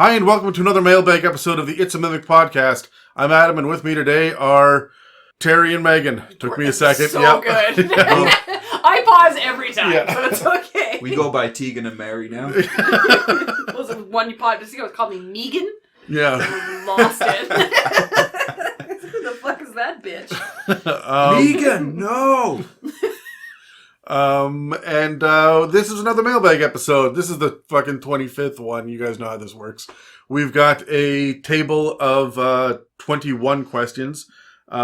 Hi, and welcome to another Mailbag episode of the It's a Mimic podcast. I'm Adam, and with me today are Terry and Megan. Took me a second. So good. I pause every time, so it's okay. We go by Tegan and Mary now. Was it one podcast ago? It called me Megan. Yeah. I lost it. Who the fuck is that bitch? Megan, no! This is another Mailbag episode. This is the fucking 25th one. You guys know how this works. We've got a table of 21 questions. We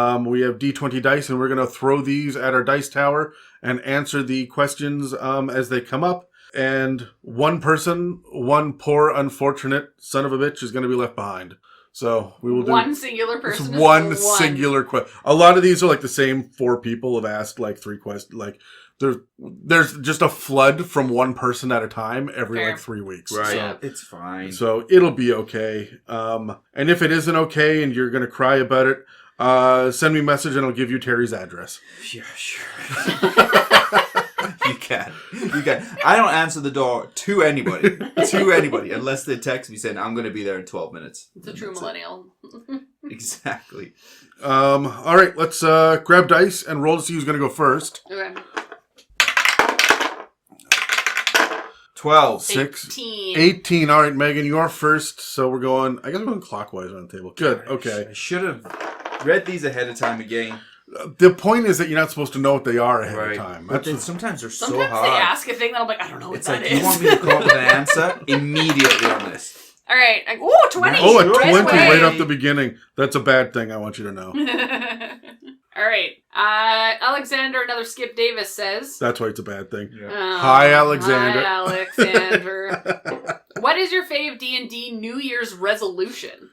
have D20 dice, and we're going to throw these at our dice tower and answer the questions as they come up. And one person, one poor unfortunate son of a bitch is going to be left behind. So we will do one singular person. It's one singular question. A lot of these are like the same four people have asked like three questions. Like there's just a flood from one person at a time every like 3 weeks. Right. So, it's fine. So it'll be okay. And if it isn't okay and you're going to cry about it, send me a message and I'll give you Terry's address. Yeah, sure. You can. I don't answer the door to anybody. Unless they text me saying, I'm going to be there in 12 minutes. It's a true millennial. Exactly. All right, let's grab dice and roll to see who's going to go first. Okay. 12. 18. All right, Megan, you're first. So we're going, I guess we're going clockwise on the table. Good, okay. I should have read these ahead of time again. The point is that you're not supposed to know what they are ahead of time. But sometimes they're so hard. Sometimes they ask a thing that I'm like, I don't know what that is. You want me to come up with an answer immediately on this. All right. 20. Oh, a 20 right away. off the beginning. That's a bad thing, I want you to know. All right. Alexander, another Skip Davis says. That's why it's a bad thing. Yeah. Hi, Alexander. Hi, Alexander. What is your fave D&D New Year's resolution?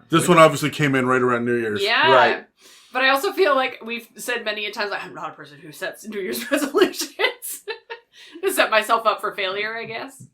This one obviously came in right around New Year's. Yeah. Right. But I also feel like we've said many a times, I'm not a person who sets New Year's resolutions. To set myself up for failure, I guess.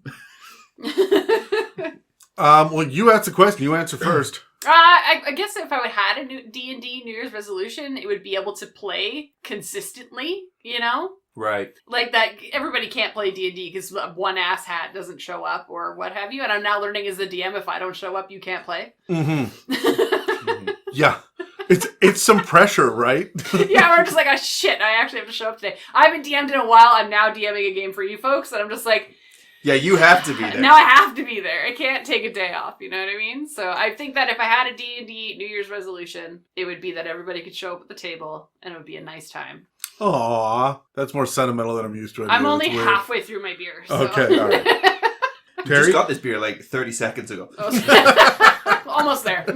Well, you ask the question. You answer first. I guess if I had a new D&D New Year's resolution, it would be able to play consistently, you know? Right. Like that, everybody can't play D&D because one asshat doesn't show up or what have you. And I'm now learning as the DM, if I don't show up, you can't play. Mm-hmm. Yeah. It's some pressure, right? Yeah, we're just like, oh shit, I actually have to show up today. I haven't DM'd in a while. I'm now DMing a game for you folks. And I'm just like... Yeah, you have to be there. Now I have to be there. I can't take a day off, you know what I mean? So I think that if I had a D&D New Year's resolution, it would be that everybody could show up at the table and it would be a nice time. Aw, that's more sentimental than I'm used to. I'm only halfway through my beer. So. Okay, all right. You Terry? just got this beer like 30 seconds ago. Almost there.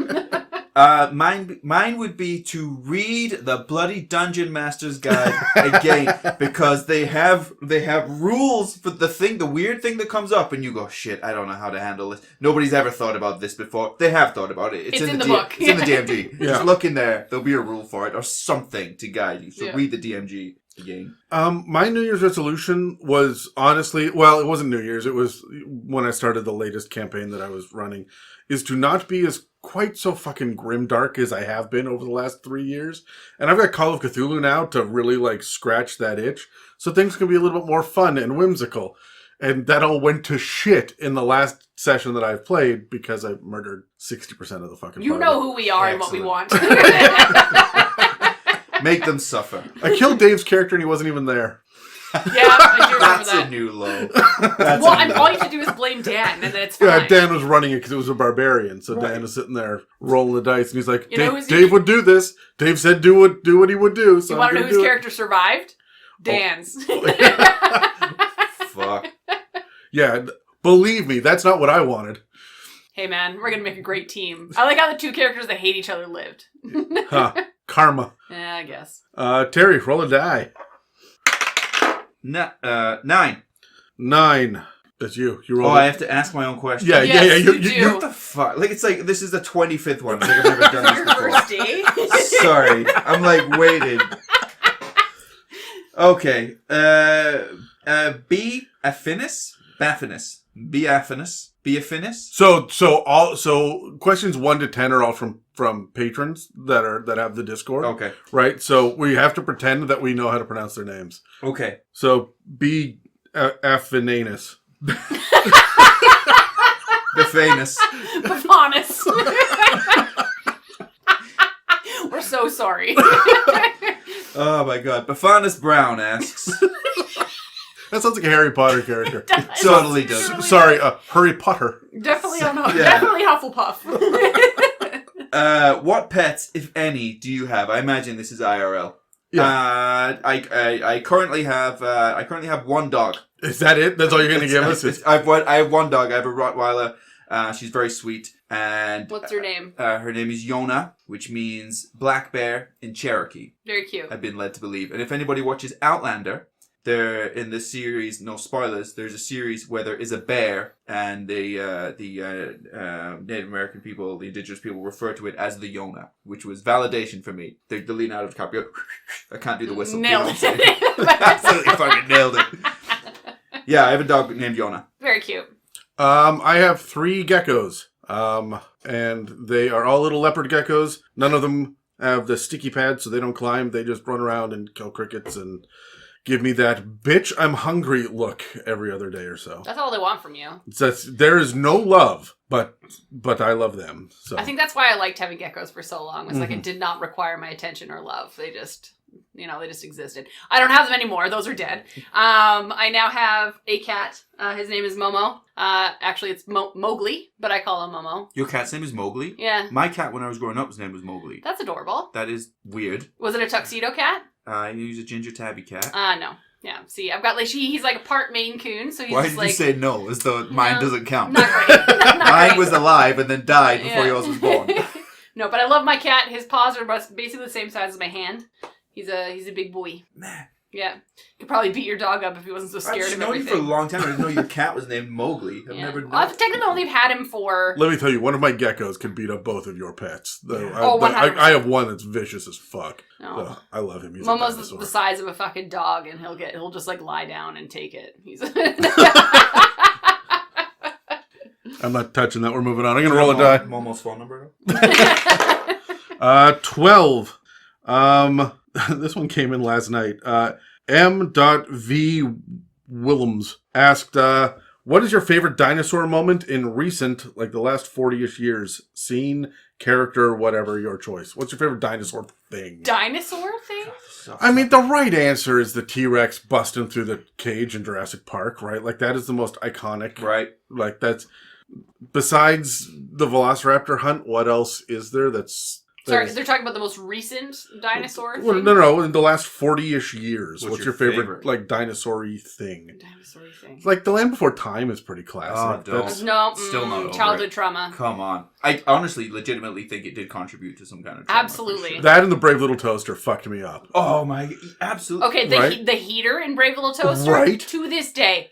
Mine would be to read the bloody Dungeon Master's Guide again because they have rules for the weird thing that comes up and you go, shit, I don't know how to handle this. Nobody's ever thought about this before. They have thought about it. It's in the book. It's in the DMG. Yeah. Just look in there. There'll be a rule for it or something to guide you. So read the DMG again. My New Year's resolution was honestly, well, it wasn't New Year's. It was when I started the latest campaign that I was running, is to not be as quite so fucking grimdark as I have been over the last 3 years. And I've got Call of Cthulhu now to really like scratch that itch. So things can be a little bit more fun and whimsical. And that all went to shit in the last session that I've played because I murdered 60% of the fucking You party. know who we are and what we want. Make them suffer. I killed Dave's character and he wasn't even there. Yeah, I do remember That's that. a new low. All you have to do is blame Dan, and then it's fine. Yeah, Dan was running it because it was a barbarian. So Right. Dan was sitting there rolling the dice, and he's like, You know who's- Dave would do this. Dave said do what he would do. So You want to know I'm whose gonna do character survived? Dan's. Fuck. Yeah, believe me, that's not what I wanted. Hey man, we're gonna make a great team. I like how the two characters that hate each other lived. Huh. Karma. Yeah, I guess. Terry, roll a die. 9. 9. That's you. You roll. I have to ask my own question. Yeah, Yes, yeah. you do. What the fuck? Like, it's like, this is the 25th one. It's like, I've never done this Your before. first day? Sorry. I'm like, waiting. Okay. Be affinis? Baffinus. Be affinis. Be affinis? So questions 1 to 10 are all from patrons that have the Discord. Okay. Right? So we have to pretend that we know how to pronounce their names. Okay. So be Affinanus. Bephanus. Bephanus. We're so sorry. Oh my god. Bephanus Brown asks. That sounds like a Harry Potter character. Totally does. Really Sorry, Harry Potter. Definitely Yeah. definitely Hufflepuff. What pets, if any, do you have? I imagine this is IRL. Yeah. I currently have one dog. Is that it? That's all you're going to give us? I have one dog. I have a Rottweiler. She's very sweet. And What's her name? her name is Yona, which means black bear in Cherokee. Very cute. I've been led to believe. And if anybody watches Outlander, there in this series, no spoilers, there's a series where there is a bear, and the Native American people, the indigenous people, refer to it as the Yona, which was validation for me. They're leaning out of the car. I can't do the whistle. Nailed You know what I'm it. saying? Absolutely fucking nailed it. Yeah, I have a dog named Yona. Very cute. I have 3 geckos. And they are all little leopard geckos. None of them have the sticky pads, so they don't climb. They just run around and kill crickets and give me that bitch I'm hungry look every other day or so. That's all they want from you. There is no love, but I love them. So I think that's why I liked having geckos for so long. It's like it did not require my attention or love. They just, they just existed. I don't have them anymore. Those are dead. I now have a cat. His name is Momo. Actually, it's Mowgli, but I call him Momo. Your cat's name is Mowgli? Yeah. My cat, when I was growing up, his name was Mowgli. That's adorable. That is weird. Was it a tuxedo cat? He's a ginger tabby cat. No. Yeah. See, I've got like he's like a part Maine Coon, so he's Why just did like you say no, as though mine doesn't count? not great. Not Mine great. was alive and then died before yours was born. No, but I love my cat. His paws are basically the same size as my hand. He's a big boy. Man. Yeah. Could probably beat your dog up if he wasn't so scared I've of known you everything. for a long time. I didn't know your cat was named Mowgli. I've never known. Well, I've technically only had him for... let me tell you, one of my geckos can beat up both of your pets. Oh, 100%. I have one that's vicious as fuck. No. So I love him. He's a Momo's dinosaur. the size of a fucking dog, and he'll just like lie down and take it. He's... I'm not touching that. We're moving on. I'm going to roll a die. Momo's phone number? 12. This one came in last night. M.V. Willems asked, what is your favorite dinosaur moment in recent, like the last 40-ish years? Scene, character, whatever, your choice. What's your favorite dinosaur thing? Dinosaur thing? I mean, the right answer is the T-Rex busting through the cage in Jurassic Park, right? Like, that is the most iconic. Right. Like, that's... Besides the Velociraptor hunt, what else is there that's... Sorry, they're talking about the most recent dinosaur Well, thing? no. In the last 40-ish years, What's what's your your favorite, favorite? like, dinosaur-y thing? Dinosaur thing. Like, The Land Before Time is pretty classic. Oh, don't. That's- No, Still not over childhood it. trauma. Come on. I honestly, legitimately think it did contribute to some kind of trauma. Absolutely. for sure. that and The Brave Little Toaster fucked me up. Oh my, absolutely. Okay, Right? the heater in Brave Little Toaster, Right? to this day,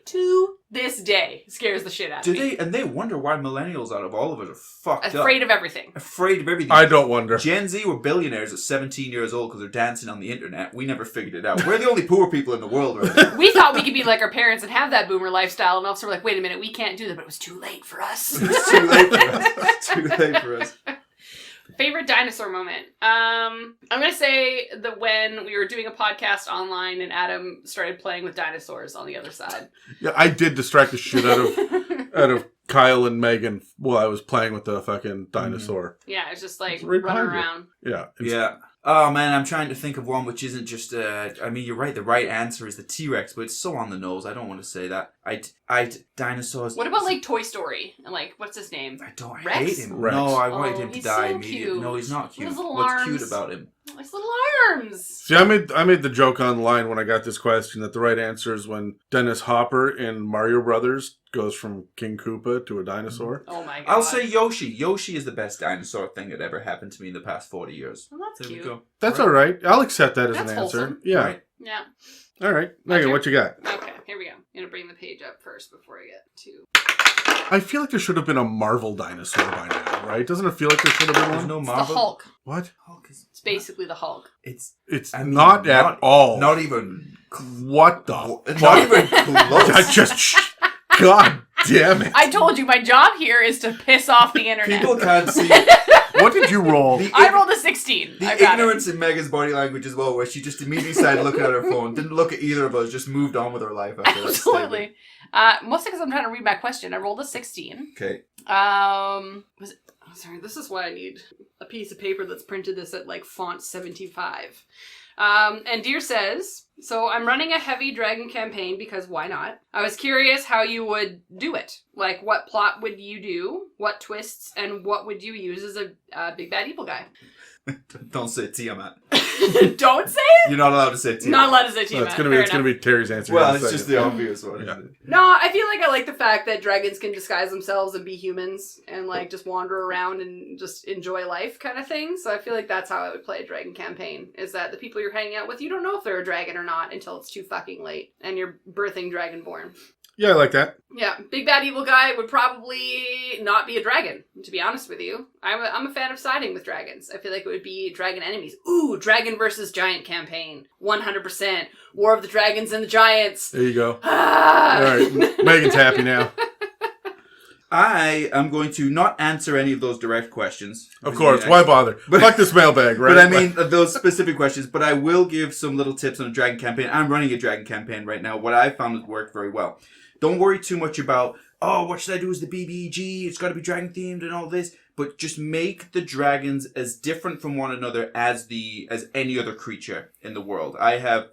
scares the shit out Do of me. they, and they wonder why millennials out of all of us are fucked up. Afraid of everything. Afraid of everything. I don't wonder. Gen Z were billionaires at 17 years old because they're dancing on the internet. We never figured it out. We're the only poor people in the world right now. We thought we could be like our parents and have that boomer lifestyle, and all of a sudden we're like, wait a minute, we can't do that, but it was too late for us. It's too late for us. It's too late for us. Favorite dinosaur moment? I'm gonna say that when we were doing a podcast online and Adam started playing with dinosaurs on the other side. Yeah, I did distract the shit out of Kyle and Megan while I was playing with the fucking dinosaur. Yeah, it's just like It's right running behind you. around. Yeah. Yeah. Oh man, I'm trying to think of one which isn't just. I mean, you're right. The right answer is the T-Rex, but it's so on the nose. I don't want to say that. Dinosaurs. What about like Toy Story? And like, what's his name? I don't Rex? hate him. Rex. No, I wanted Oh, him to he's die so immediately. cute. No, he's not cute. His little What's cute arms. about him? His little arms. See, I made the joke online when I got this question that the right answer is when Dennis Hopper in Mario Brothers goes from King Koopa to a dinosaur. Oh my god. I'll say Yoshi. Yoshi is the best dinosaur thing that ever happened to me in the past 40 years. Well, that's There cute. we go. That's all right. I'll accept that as That's an answer. wholesome. Yeah. Right. Yeah. All right. Megan, what you got? Okay, here we go. I'm gonna bring the page up first before I get to. I feel like there should have been a Marvel dinosaur by now, right? Doesn't it feel like there should have been There's one? no It's Marvel. the Hulk. What? Hulk is. It's basically the Hulk. It's. It's I mean, not at all. Not even. What the? Not even close. I just. God damn it. I told you my job here is to piss off the internet. People can't see. What did you roll? I rolled a 16. The I got ignorance in Megan's body language as well, where she just immediately started looking at her phone, didn't look at either of us, just moved on with her life after that Absolutely. Mostly because I'm trying to read my question. I rolled a 16. Okay. Was it? Oh, sorry. This is why I need a piece of paper that's printed this at like font 75. And Deer says, so I'm running a heavy dragon campaign because why not? I was curious how you would do it. Like, what plot would you do? What twists? And what would you use as a big bad evil guy? Don't say Tiamat. Don't say it? You're not allowed to say Tiamat. Not allowed to say No, Tiamat. it's gonna be Terry's answer. Well, in a it's second. just the obvious one. Yeah. No, I feel like I like the fact that dragons can disguise themselves and be humans and like just wander around and just enjoy life kind of thing. So I feel like that's how I would play a dragon campaign, is that the people you're hanging out with, you don't know if they're a dragon or not until it's too fucking late and you're birthing dragonborn. Yeah, I like that. Yeah, big bad evil guy would probably not be a dragon, to be honest with you. I'm a fan of siding with dragons. I feel like it would be dragon enemies. Ooh, dragon versus giant campaign. 100%. War of the Dragons and the Giants. There you go. Ah! All right, Megan's happy now. I am going to not answer any of those direct questions. Of course, why bother? Fuck this mailbag, right? But I mean, those specific questions. But I will give some little tips on a dragon campaign. I'm running a dragon campaign right now. What I found has worked very well. Don't worry too much about, oh, what should I do as the BBG? It's got to be dragon themed and all this. But just make the dragons as different from one another as any other creature in the world. I have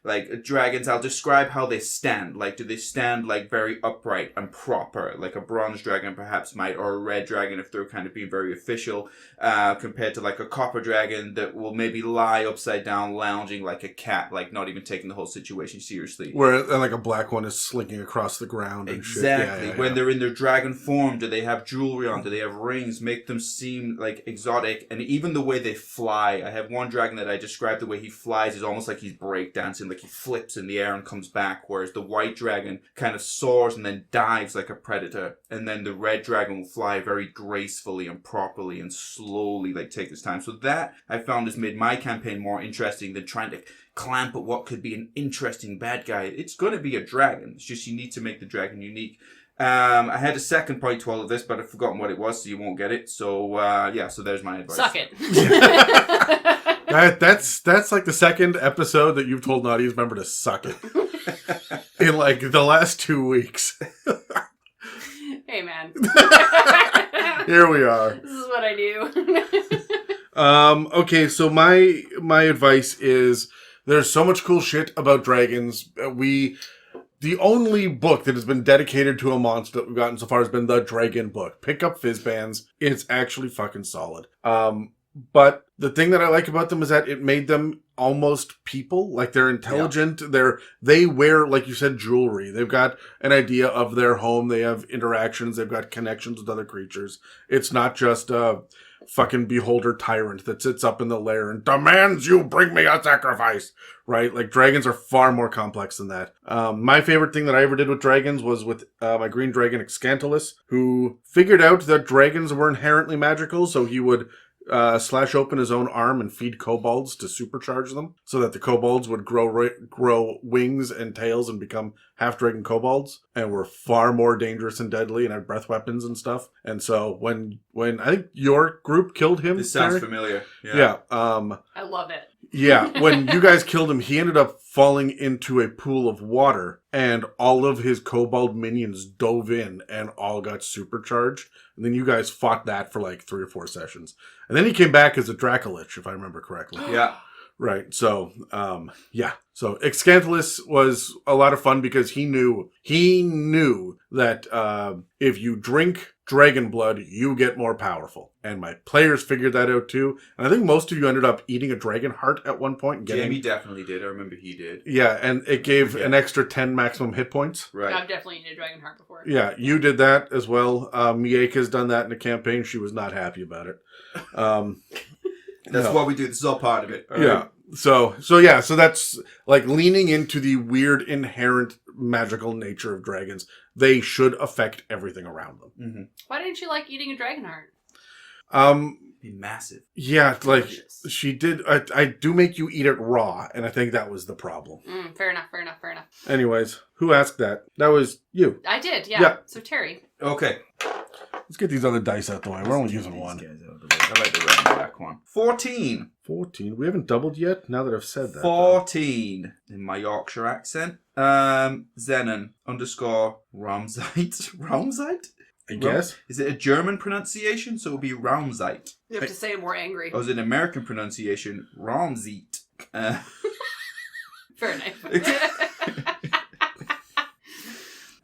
like dragons. I'll describe how they stand. Like, do they stand like very upright and proper, like a bronze dragon perhaps might, or a red dragon if they're kind of being very official, compared to like a copper dragon that will maybe lie upside down, lounging like a cat, like not even taking the whole situation seriously. Where like a black one is slinking across the ground and Exactly. shit. Yeah. When they're in their dragon form, do they have jewelry on? Do they have rings? Make them seem like exotic, and even the way they fly. I have one dragon that I described, the way he flies is almost like he's breakdancing, like he flips in the air and comes back, whereas the white dragon kind of soars and then dives like a predator, and then the red dragon will fly very gracefully and properly and slowly, like take his time. So that I found has made my campaign more interesting than trying to clamp at what could be an interesting bad guy. It's going to be a dragon. It's just you need to make the dragon unique. I had a second point to all of this, but I've forgotten what it was, so you won't get it. So, so there's my advice. Suck it. That's like the second episode that you've told an audience member to suck it. In like the last 2 weeks. Hey, man. Here we are. This is what I do. Okay, so my advice is there's so much cool shit about dragons. The only book that has been dedicated to a monster that we've gotten so far has been the Dragon book. Pick up Fizzbands. It's actually fucking solid. But the thing that I like about them is that it made them almost people. Like, they're intelligent. Yeah. They wear, like you said, jewelry. They've got an idea of their home. They have interactions. They've got connections with other creatures. It's not just a fucking beholder tyrant that sits up in the lair and demands you bring me a sacrifice, right? Like, dragons are far more complex than that. My favorite thing that I ever did with dragons was with my green dragon Excantalus, who figured out that dragons were inherently magical, so he would slash open his own arm and feed kobolds to supercharge them, so that the kobolds would grow wings and tails and become half-dragon kobolds, and were far more dangerous and deadly and had breath weapons and stuff. And so when I think your group killed him, this sounds Terry? familiar. Yeah. I love it. Yeah, when you guys killed him, he ended up falling into a pool of water, and all of his kobold minions dove in and all got supercharged. And then you guys fought that for like 3 or 4 sessions. And then he came back as a Dracolich, if I remember correctly. Yeah. Right. So, yeah. So Excantalus was a lot of fun because he knew that if you drink dragon blood, you get more powerful. And my players figured that out too. And I think most of you ended up eating a dragon heart at one point. And Jamie definitely did. I remember he did. Yeah, and it gave an extra 10 maximum hit points. Right. I've definitely eaten a dragon heart before. Yeah, you did that as well. Mieka's done that in a campaign. She was not happy about it. That's what we do. This is all part of it. All yeah. right. So that's like leaning into the weird inherent magical nature of dragons. They should affect everything around them. Mm-hmm. Why didn't you like eating a dragon heart? Be massive. Yeah, like Delicious. she did. I do make you eat it raw, and I think that was the problem. Fair enough. Anyways, who asked that? That was you. I did, yeah. Yeah. So Terry. Okay. Let's get these other dice out the way. We're only using These one. guys out of the way. I like the red and black one. 14. 14. We haven't doubled yet, now that I've said that. 14. In my Yorkshire accent. Zenon _ Raumzeit. Raumzeit? I guess. Is it a German pronunciation? So it would be Raumzeit. You have to say it more angry. Or is it an American pronunciation? Raumzeit. Fair enough.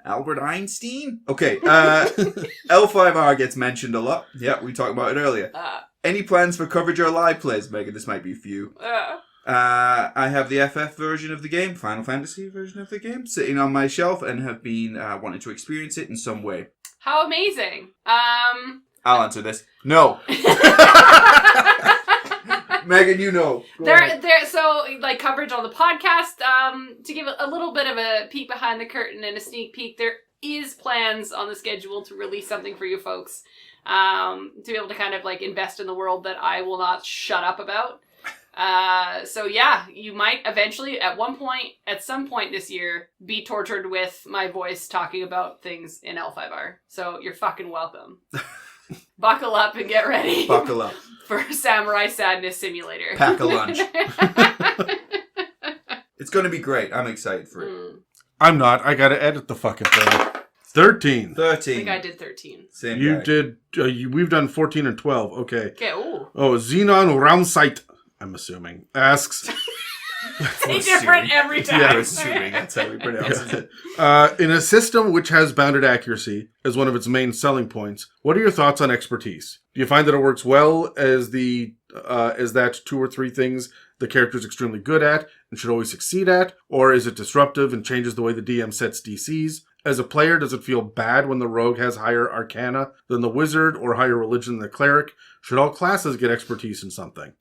Albert Einstein? Okay, L5R gets mentioned a lot. Yeah, we talked about it earlier. Any plans for coverage or live plays, Megan? This might be a few. I have the FF version of the game, Final Fantasy version of the game, sitting on my shelf and have been wanting to experience it in some way. How amazing. I'll answer this. No. Megan, you know. So like coverage on the podcast, to give a little bit of a peek behind the curtain and a sneak peek, there is plans on the schedule to release something for you folks, to be able to kind of like invest in the world that I will not shut up about. So yeah, you might eventually at some point this year be tortured with my voice talking about things in L5R. So you're fucking welcome. Buckle up and get ready. Buckle up. For Samurai Sadness Simulator. Pack a lunch. It's going to be great. I'm excited for it. I'm not. I gotta edit the fucking thing. 13. 13. I think I did 13. Same You guy. did. We've done 14 and 12. Okay. Okay, ooh. Oh, Xenon Raumzeit, I'm assuming, asks. Say different every time. Yeah, assuming that's how we pronounce it. In a system which has bounded accuracy as one of its main selling points, what are your thoughts on expertise? Do you find that it works well as that 2 or 3 things the character is extremely good at and should always succeed at? Or is it disruptive and changes the way the DM sets DCs? As a player, does it feel bad when the rogue has higher arcana than the wizard or higher religion than the cleric? Should all classes get expertise in something?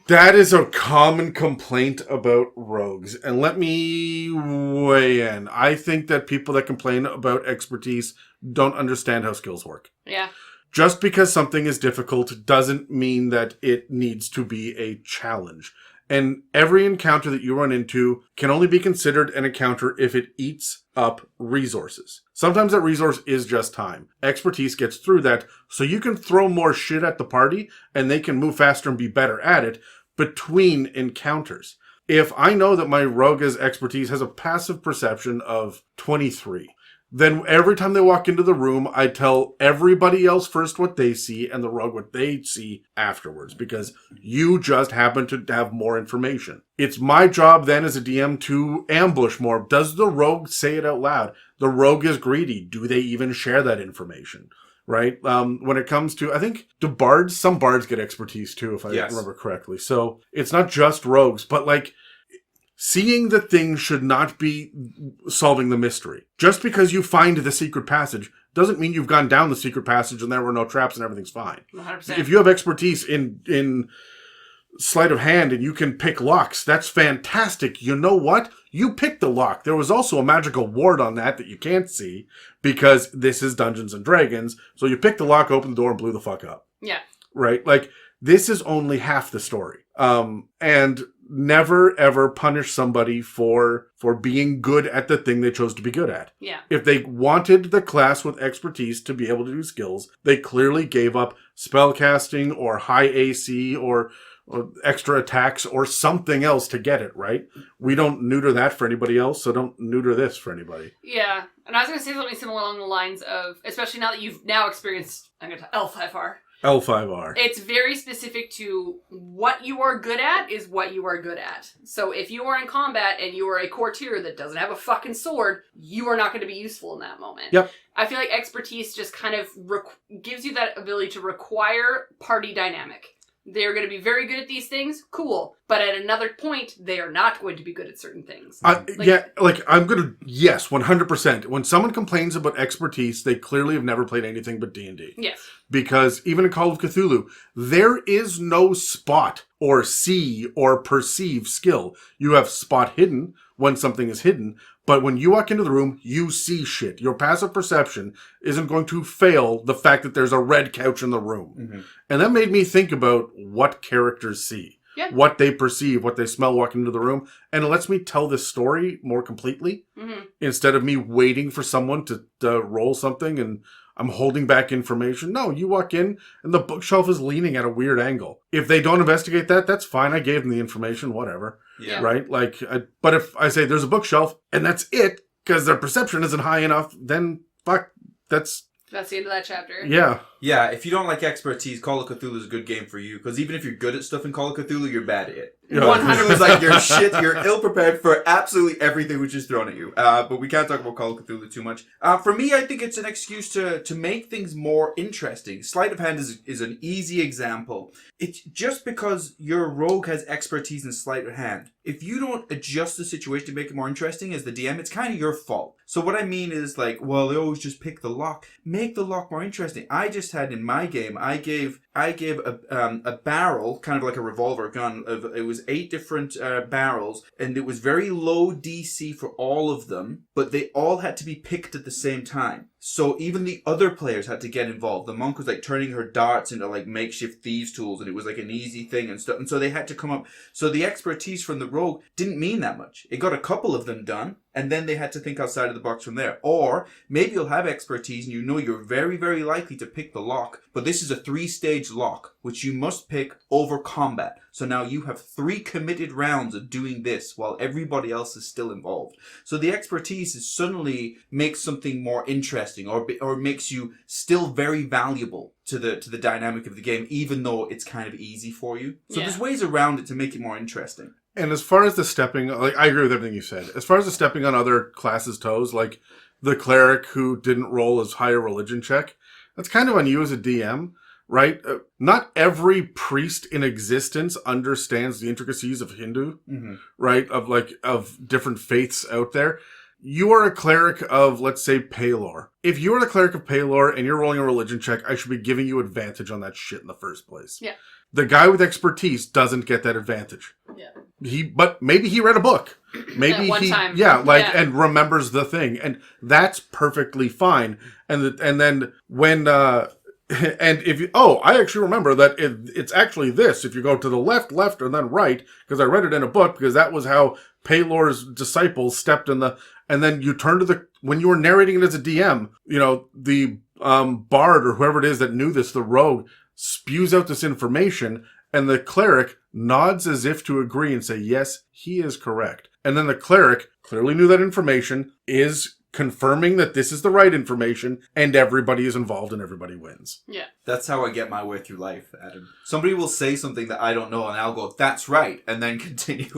That is a common complaint about rogues. And let me weigh in. I think that people that complain about expertise don't understand how skills work. Yeah. Just because something is difficult doesn't mean that it needs to be a challenge. And every encounter that you run into can only be considered an encounter if it eats up resources. Sometimes that resource is just time. Expertise gets through that, so you can throw more shit at the party and they can move faster and be better at it between encounters. If I know that my rogue's expertise has a passive perception of 23, then every time they walk into the room, I tell everybody else first what they see and the rogue what they see afterwards, because you just happen to have more information. It's my job then as a DM to ambush more. Does the rogue say it out loud? The rogue is greedy. Do they even share that information? Right? When it comes to, I think, some bards get expertise too, if I remember correctly. So it's not just rogues, but like, seeing the thing should not be solving the mystery. Just because you find the secret passage doesn't mean you've gone down the secret passage and there were no traps and everything's fine. 100%. If you have expertise in sleight of hand and you can pick locks, that's fantastic. You know what? You picked the lock. There was also a magical ward on that you can't see because this is Dungeons and Dragons. So you picked the lock, opened the door, and blew the fuck up. Yeah. Right? Like, this is only half the story. And never ever punish somebody for being good at the thing they chose to be good at. Yeah. If they wanted the class with expertise to be able to do skills, they clearly gave up spellcasting or high AC or extra attacks or something else to get it, right? We don't neuter that for anybody else, so don't neuter this for anybody. Yeah. And I was going to say something similar along the lines of, especially now that you've now experienced, I'm going to L5R. L5R. It's very specific to what you are good at is what you are good at. So if you are in combat and you are a courtier that doesn't have a fucking sword, you are not going to be useful in that moment. Yep. I feel like expertise just kind of gives you that ability to require party dynamic. They're going to be very good at these things, cool. But at another point, they are not going to be good at certain things. I'm going to, yes, 100%. When someone complains about expertise, they clearly have never played anything but D&D. Yes. Because even in Call of Cthulhu, there is no spot or see or perceive skill. You have spot hidden when something is hidden, but when you walk into the room, you see shit. Your passive perception isn't going to fail the fact that there's a red couch in the room. Mm-hmm. And that made me think about what characters see. Yeah. what they perceive, what they smell walking into the room. And it lets me tell this story more completely instead of me waiting for someone to roll something and I'm holding back information. No, you walk in and the bookshelf is leaning at a weird angle. If they don't investigate that, that's fine. I gave them the information, whatever. Yeah. Right? Like, but if I say there's a bookshelf and that's it, because their perception isn't high enough, then fuck, that's the end of that chapter. Yeah. Yeah, if you don't like expertise, Call of Cthulhu is a good game for you. Because even if you're good at stuff in Call of Cthulhu, you're bad at it. Yeah. 100%. It's like you're ill-prepared for absolutely everything which is thrown at you. But we can't talk about Call of Cthulhu too much. For me, I think it's an excuse to make things more interesting. Sleight of hand is an easy example. It's just because your rogue has expertise in sleight of hand. If you don't adjust the situation to make it more interesting as the DM, it's kind of your fault. So what I mean is like, well, they always just pick the lock. Make the lock more interesting. I just had in my game, I gave a barrel, kind of like a revolver gun. It was 8 different barrels, and it was very low DC for all of them, but they all had to be picked at the same time. So even the other players had to get involved. The monk was like turning her darts into like makeshift thieves' tools, and it was like an easy thing and stuff. And so they had to come up. So the expertise from the rogue didn't mean that much. It got a couple of them done, and then they had to think outside of the box from there. Or maybe you'll have expertise and you know you're very, very likely to pick the lock, but this is a 3-stage lock, which you must pick over combat. So now you have 3 committed rounds of doing this while everybody else is still involved. So the expertise is suddenly makes something more interesting or makes you still very valuable to the dynamic of the game, even though it's kind of easy for you. So there's ways around it to make it more interesting. And as far as the stepping, like I agree with everything you said. As far as the stepping on other classes' toes, like the cleric who didn't roll as high a religion check, that's kind of on you as a DM, right? Not every priest in existence understands the intricacies of Hindu, right? Of different faiths out there. You are a cleric of, let's say, Palor. If you are the cleric of Palor and you're rolling a religion check, I should be giving you advantage on that shit in the first place. Yeah. The guy with expertise doesn't get that advantage. Yeah. But maybe he read a book. Maybe one time. And remembers the thing, and that's perfectly fine. And then when and if you, I actually remember that it's actually this. If you go to the left, and then right, because I read it in a book, because that was how Palor's disciples stepped in the. And then you turn to when you were narrating it as a DM, the bard or whoever it is that knew this, the rogue, spews out this information, and the cleric nods as if to agree and say, yes, he is correct. And then the cleric clearly knew that information, is confirming that this is the right information, and everybody is involved and everybody wins. Yeah. That's how I get my way through life, Adam. Somebody will say something that I don't know, and I'll go, that's right, and then continue.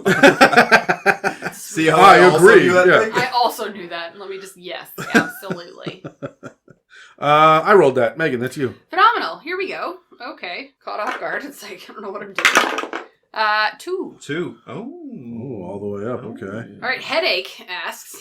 See how I agree. I also knew that. Let me just, yes, absolutely. I rolled that. Megan, that's you. Phenomenal. Here we go. Okay. Caught off guard. It's like, I don't know what I'm doing. 2. 2. Oh, all the way up. Okay. All right. Headache asks.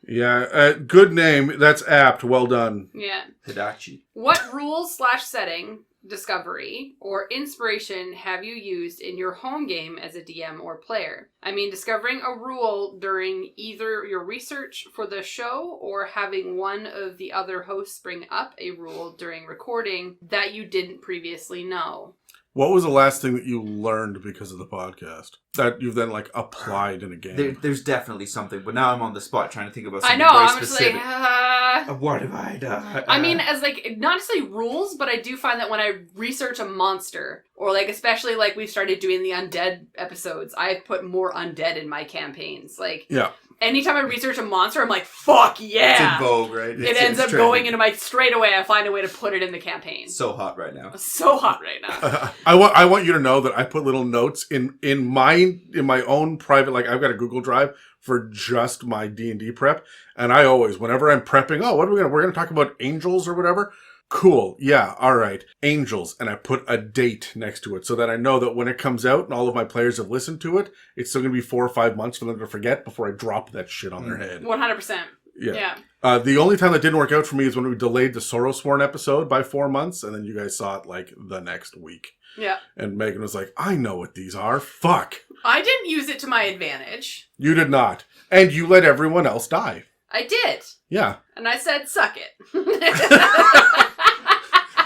Yeah. Good name. That's apt. Well done. Yeah. Hidachi. What rules/setting, discovery, or inspiration have you used in your home game as a DM or player? I mean, discovering a rule during either your research for the show or having one of the other hosts bring up a rule during recording that you didn't previously know. What was the last thing that you learned because of the podcast that you've then applied in a game? There's definitely something, but now I'm on the spot trying to think about I something know, very I'm specific. just like, What have I done? I mean, as not necessarily rules, but I do find that when I research a monster, or especially we've started doing the undead episodes, I've put more undead in my campaigns. Yeah. Anytime I research a monster, I'm like, fuck yeah! It's in vogue, right? It ends up going into straight away, I find a way to put it in the campaign. So hot right now. So hot right now. I want you to know that I put little notes in my own private, I've got a Google Drive for just my D&D prep. And I always, whenever I'm prepping, we're going to talk about angels or whatever. Cool. Yeah. All right. Angels. And I put a date next to it so that I know that when it comes out and all of my players have listened to it, it's still going to be 4 or 5 months for them to forget before I drop that shit on their head. 100%. Yeah. The only time that didn't work out for me is when we delayed the Sorrowsworn episode by 4 months, and then you guys saw it the next week. Yeah. And Megan was like, I know what these are. Fuck. I didn't use it to my advantage. You did not. And you let everyone else die. I did. Yeah. And I said, suck it.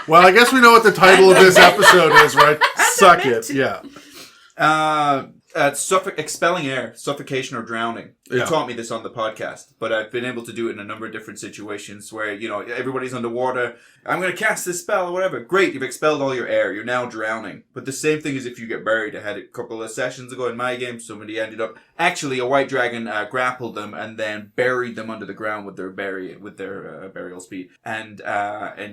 Well, I guess we know what the title of this episode is, right? Suck it. Yeah. Expelling air, suffocation or drowning. You Yeah. taught me this on the podcast, but I've been able to do it in a number of different situations where, everybody's underwater. I'm going to cast this spell or whatever. Great, you've expelled all your air. You're now drowning. But the same thing is if you get buried. I had it a couple of sessions ago in my game. Somebody ended up... Actually, a white dragon grappled them and then buried them under the ground with their burial speed. And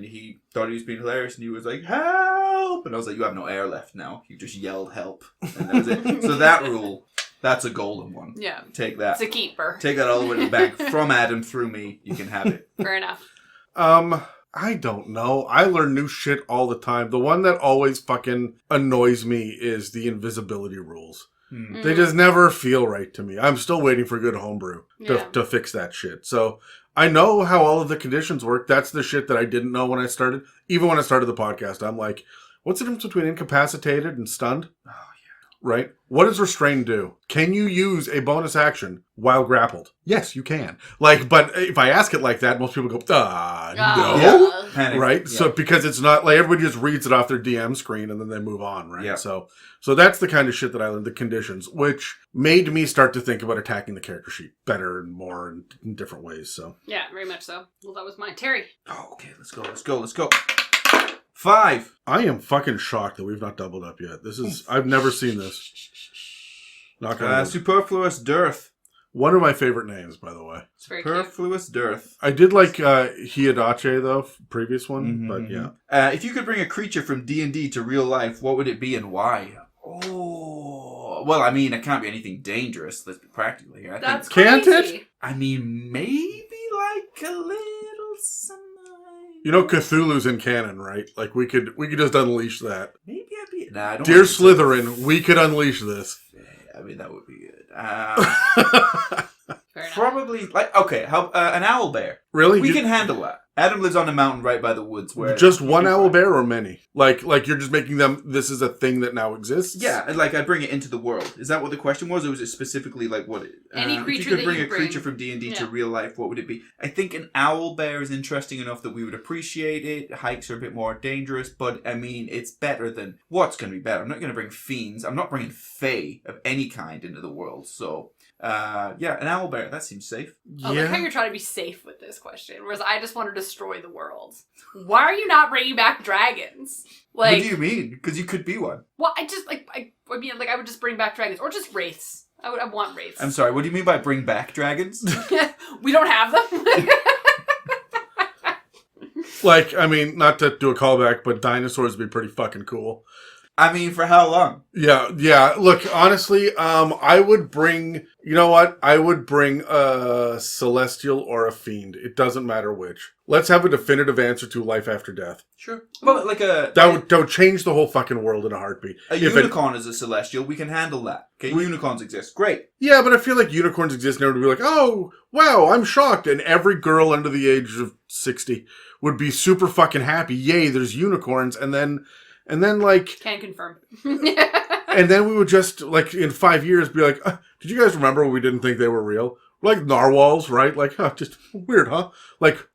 he thought he was being hilarious and he was like, help! And I was like, you have no air left now. You just yelled help. And that was it. So that rule... That's a golden one. Yeah. Take that. It's a keeper. Take that all the way to the bank. From Adam through me. You can have it. Fair enough. I don't know. I learn new shit all the time. The one that always fucking annoys me is the invisibility rules. They just never feel right to me. I'm still waiting for good homebrew to fix that shit. So I know how all of the conditions work. That's the shit that I didn't know when I started. Even when I started the podcast, I'm like, what's the difference between incapacitated and stunned? Oh, yeah. Right? What does restrain do? Can you use a bonus action while grappled? Yes, you can. But if I ask it like that, most people go, no. Yeah. Panic. Right? Yeah. So because it's not like everybody just reads it off their DM screen and then they move on, right? Yeah. So that's the kind of shit that I learned, the conditions, which made me start to think about attacking the character sheet better and more in different ways. So Yeah, very much so. Well, that was mine. Terry. Oh, okay, let's go. 5. I am fucking shocked that we've not doubled up yet. I've never seen this. Not gonna Superfluous Dearth. One of my favorite names, by the way. It's very cute. Superfluous Dearth. I did like Hiadache, though, previous one, but yeah. If you could bring a creature from D&D to real life, what would it be and why? Oh, well, I mean, it can't be anything dangerous. Let's be practical here. That's Can't crazy. it? I mean, maybe like a little something. You know Cthulhu's in canon, right? Like we could just unleash that. Maybe I'd be... Nah, I don't Dear want to be Slytherin, we could unleash this. I mean, that would be good. Fair enough. Probably, an owl bear. Really? We can handle that. Adam lives on a mountain right by the woods where... Just one owl bear or many? Like you're just making them... This is a thing that now exists? Yeah, and I'd bring it into the world. Is that what the question was? Or was it specifically what... Any creature if you could that bring you a creature from D&D to real life, what would it be? I think an owl bear is interesting enough that we would appreciate it. Hikes are a bit more dangerous, but I mean, it's better than... What's going to be better? I'm not going to bring fiends. I'm not bringing fae of any kind into the world, so... an owl bear. That seems safe. I like how you're trying to be safe with this question, whereas I just want to destroy the world. Why are you not bringing back dragons? What do you mean? Because you could be one. Well, I would just bring back dragons, or just wraiths. I want wraiths. I'm sorry, what do you mean by bring back dragons? We don't have them. Not to do a callback, but dinosaurs would be pretty fucking cool. I mean, for how long? Yeah. Look, honestly, I would bring... You know what? I would bring a celestial or a fiend. It doesn't matter which. Let's have a definitive answer to life after death. Sure. Well, That would change the whole fucking world in a heartbeat. A unicorn is a celestial. We can handle that. Okay, unicorns exist. Great. Yeah, but I feel like unicorns exist and everybody would be like, oh, wow, I'm shocked. And every girl under the age of 60 would be super fucking happy. Yay, there's unicorns. And then Can confirm. and then we would just, in 5 years, be like, did you guys remember when we didn't think they were real? Like narwhals, right? Just weird, huh?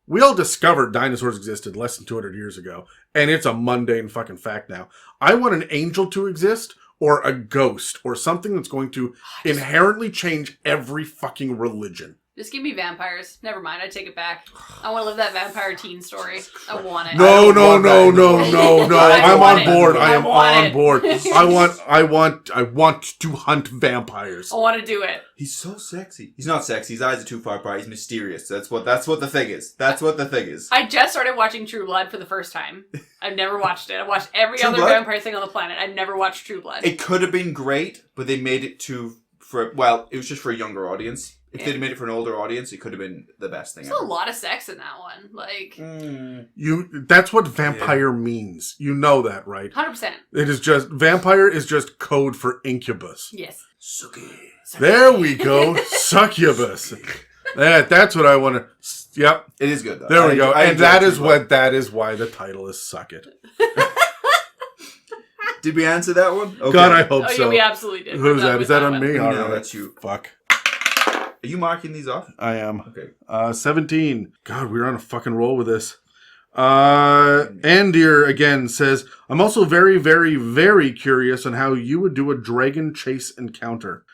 We all discovered dinosaurs existed less than 200 years ago, and it's a mundane fucking fact now. I want an angel to exist, or a ghost, or something that's going to inherently change every fucking religion. Just give me vampires. Never mind, I take it back. I want to live that vampire teen story. I want it. No. I'm on board. I am on board. I want to hunt vampires. I want to do it. He's so sexy. He's not sexy. His eyes are too far apart. He's mysterious. That's what the thing is. That's what the thing is. I just started watching True Blood for the first time. I've never watched it. I've watched every True other Blood? vampire thing on the planet. I've never watched True Blood. It could have been great, but they made it it was just for a younger audience. If they'd made it for an older audience, it could have been the best thing There's ever. a lot of sex in that one. That's what vampire means. You know that, right? 100%. It is just, vampire is just code for incubus. Yes. Suki. There we go. Succubus. That's what I want to... Yep. It is good, though. There we go. And that is why the title is Suck It. Did we answer that one? Okay. God, I hope so. Yeah, we absolutely did. Who's that? Is that on me? No, All right. that's you. Fuck. Are you marking these off? I am. Okay. 17. God, we're on a fucking roll with this. Andir again says, I'm also very, very, very curious on how you would do a dragon chase encounter.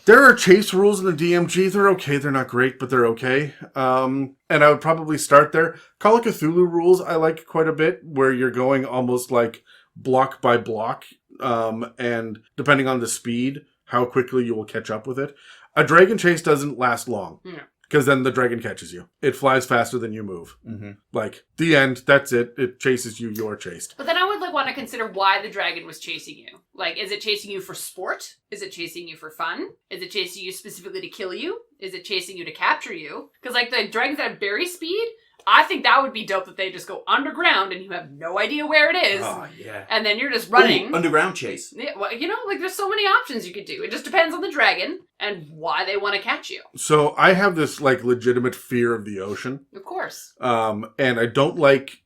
There are chase rules in the DMG. They're okay. They're not great, but they're okay. And I would probably start there. Call of Cthulhu rules I like quite a bit, where you're going almost like block by block, and depending on the speed, how quickly you will catch up with it. A dragon chase doesn't last long. Yeah. Because then the dragon catches you. It flies faster than you move. Mm-hmm. Like, the end. That's it. It chases you. You're chased. But then I would want to consider why the dragon was chasing you. Like, is it chasing you for sport? Is it chasing you for fun? Is it chasing you specifically to kill you? Is it chasing you to capture you? Because, like, the dragons that have berry speed, I think that would be dope that they just go underground and you have no idea where it is. Oh, yeah. And then you're just running. Ooh, underground chase. Yeah, well, there's so many options you could do. It just depends on the dragon and why they want to catch you. So I have this, like, legitimate fear of the ocean. Of course. And I don't like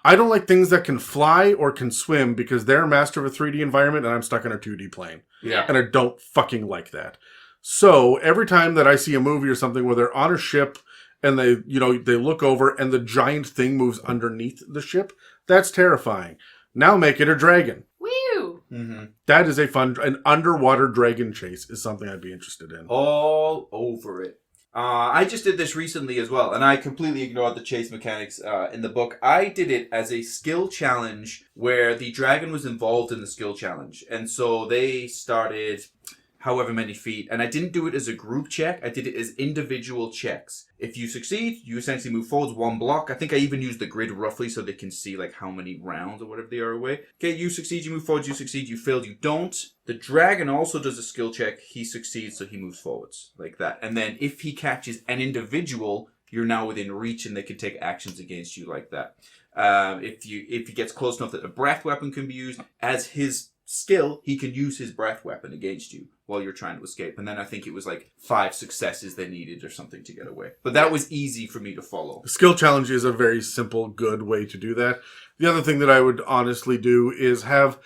I don't like things that can fly or can swim because they're master of a 3D environment and I'm stuck in a 2D plane. Yeah. And I don't fucking like that. So every time that I see a movie or something where they're on a ship and they look over and the giant thing moves underneath the ship, that's terrifying. Now make it a dragon. Woo! Mm-hmm. That is an underwater dragon chase is something I'd be interested in. All over it. I just did this recently as well, and I completely ignored the chase mechanics in the book. I did it as a skill challenge where the dragon was involved in the skill challenge. And so they started however many feet, and I didn't do it as a group check. I did it as individual checks. If you succeed, you essentially move forwards one block. I think I even used the grid roughly so they can see like how many rounds or whatever they are away. Okay, you succeed, you move forwards, you succeed, you failed, you don't. The dragon also does a skill check. He succeeds, so he moves forwards like that. And then if he catches an individual, you're now within reach and they can take actions against you like that. If he gets close enough that a breath weapon can be used, as his skill, he can use his breath weapon against you while you're trying to escape. And then I think it was like 5 successes they needed or something to get away. But that was easy for me to follow. Skill challenge is a very simple, good way to do that. The other thing that I would honestly do is have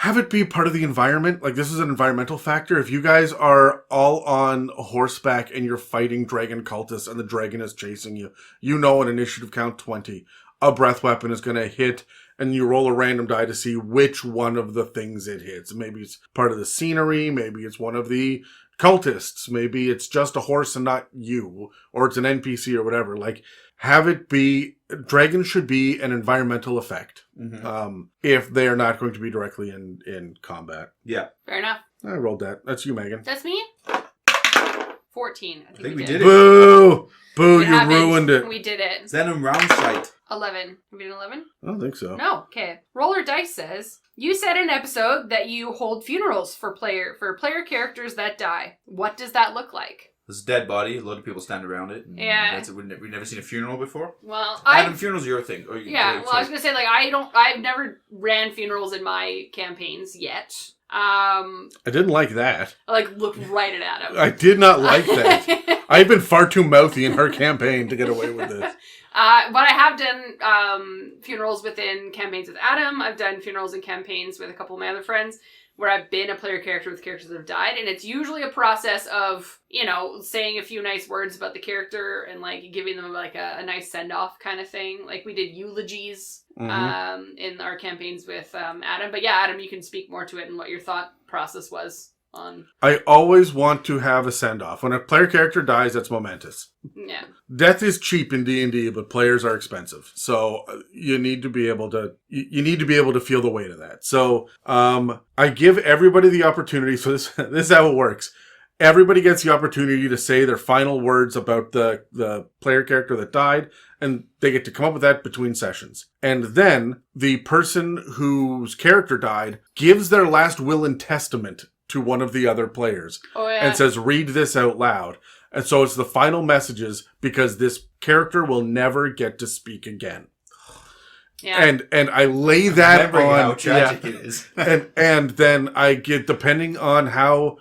it be part of the environment. Like, this is an environmental factor. If you guys are all on horseback and you're fighting dragon cultists and the dragon is chasing you, on initiative count 20, a breath weapon is going to hit and you roll a random die to see which one of the things it hits. Maybe it's part of the scenery, maybe it's one of the cultists, maybe it's just a horse and not you, or it's an NPC or whatever. Like, have it be, dragon should be an environmental effect, if they are not going to be directly in combat. Yeah. Fair enough. I rolled that. That's you, Megan. That's me? 14. I think we did it. Boo! Boo, We you haven't. ruined it. We did it. Xenon round sight. 11. Have we done 11? I don't think so. No. Okay. Roller Dice says, you said in an episode that you hold funerals for player characters that die. What does that look like? There's a dead body. A lot of people stand around it. And Yeah. That's it. We've never seen a funeral before. Well, Adam, funerals are your thing. Yeah, well, I was going to say, like, I've never ran funerals in my campaigns yet. I didn't like that. I, like, looked right at Adam. I did not like that. I've been far too mouthy in her campaign to get away with this. But I have done funerals within campaigns with Adam. I've done funerals in campaigns with a couple of my other friends where I've been a player character with characters that have died. And it's usually a process of, saying a few nice words about the character and, like, giving them, like, a nice send-off kind of thing. Like, we did eulogies in our campaigns with Adam. But yeah, Adam, you can speak more to it and what your thought process was on... I always want to have a send-off. When a player character dies, that's momentous. Yeah. Death is cheap in D&D, but players are expensive. So you need to be able to feel the weight of that. So I give everybody the opportunity. So this is how it works. Everybody gets the opportunity to say their final words about the player character that died, and they get to come up with that between sessions. And then the person whose character died gives their last will and testament to one of the other players. Oh, yeah. And says, read this out loud. And so it's the final messages because this character will never get to speak again. Yeah. And I lay that Remembering on how tragic it is. and then I get, depending on how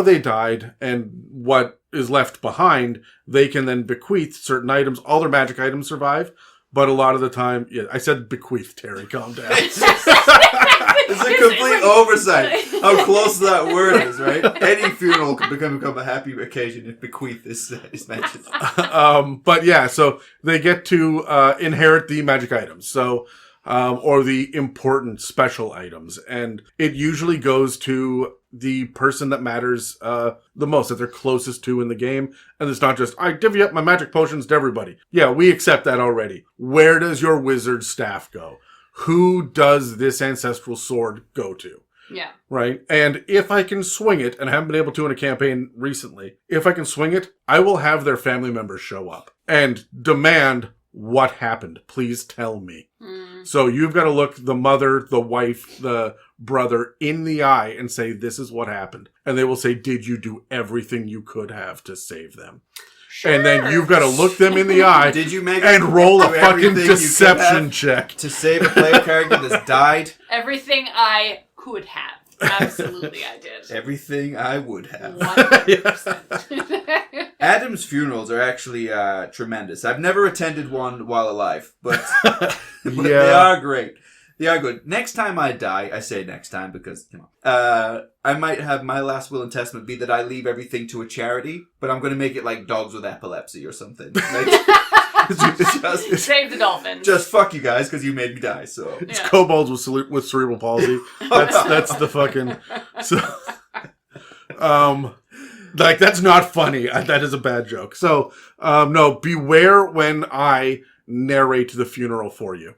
they died and what is left behind, they can then bequeath certain items. All their magic items survive, but a lot of the time, I said bequeath, Terry, calm down. It's a complete oversight. How close that word is, right? Any funeral can become a happy occasion if bequeath is mentioned. But yeah, so they get to inherit the magic items. So, or the important special items. And it usually goes to the person that matters the most, that they're closest to in the game. And it's not just, I divvy up my magic potions to everybody. Yeah, we accept that already. Where does your wizard staff go? Who does this ancestral sword go to? Yeah. Right? And if I can swing it, and I haven't been able to in a campaign recently, if I can swing it, I will have their family members show up and demand what happened. Please tell me. So you've got to look the mother, the wife, the brother in the eye and say, this is what happened. And they will say, did you do everything you could have to save them? Sure. And then you've got to look them in the eye Did you make and roll a fucking deception check. To save a player character that's died? Everything I could have. Absolutely, I did. Everything I would have. 100%. Adam's funerals are actually tremendous. I've never attended one while alive, but, they are great. They are good. Next time I die, I say next time because, I might have my last will and testament be that I leave everything to a charity, but I'm going to make it like dogs with epilepsy or something. Save the dolphins. Just fuck you guys because you made me die. So it's kobolds with cerebral palsy. That's the fucking. So, like that's not funny. That is a bad joke. So, no, beware when I narrate the funeral for you,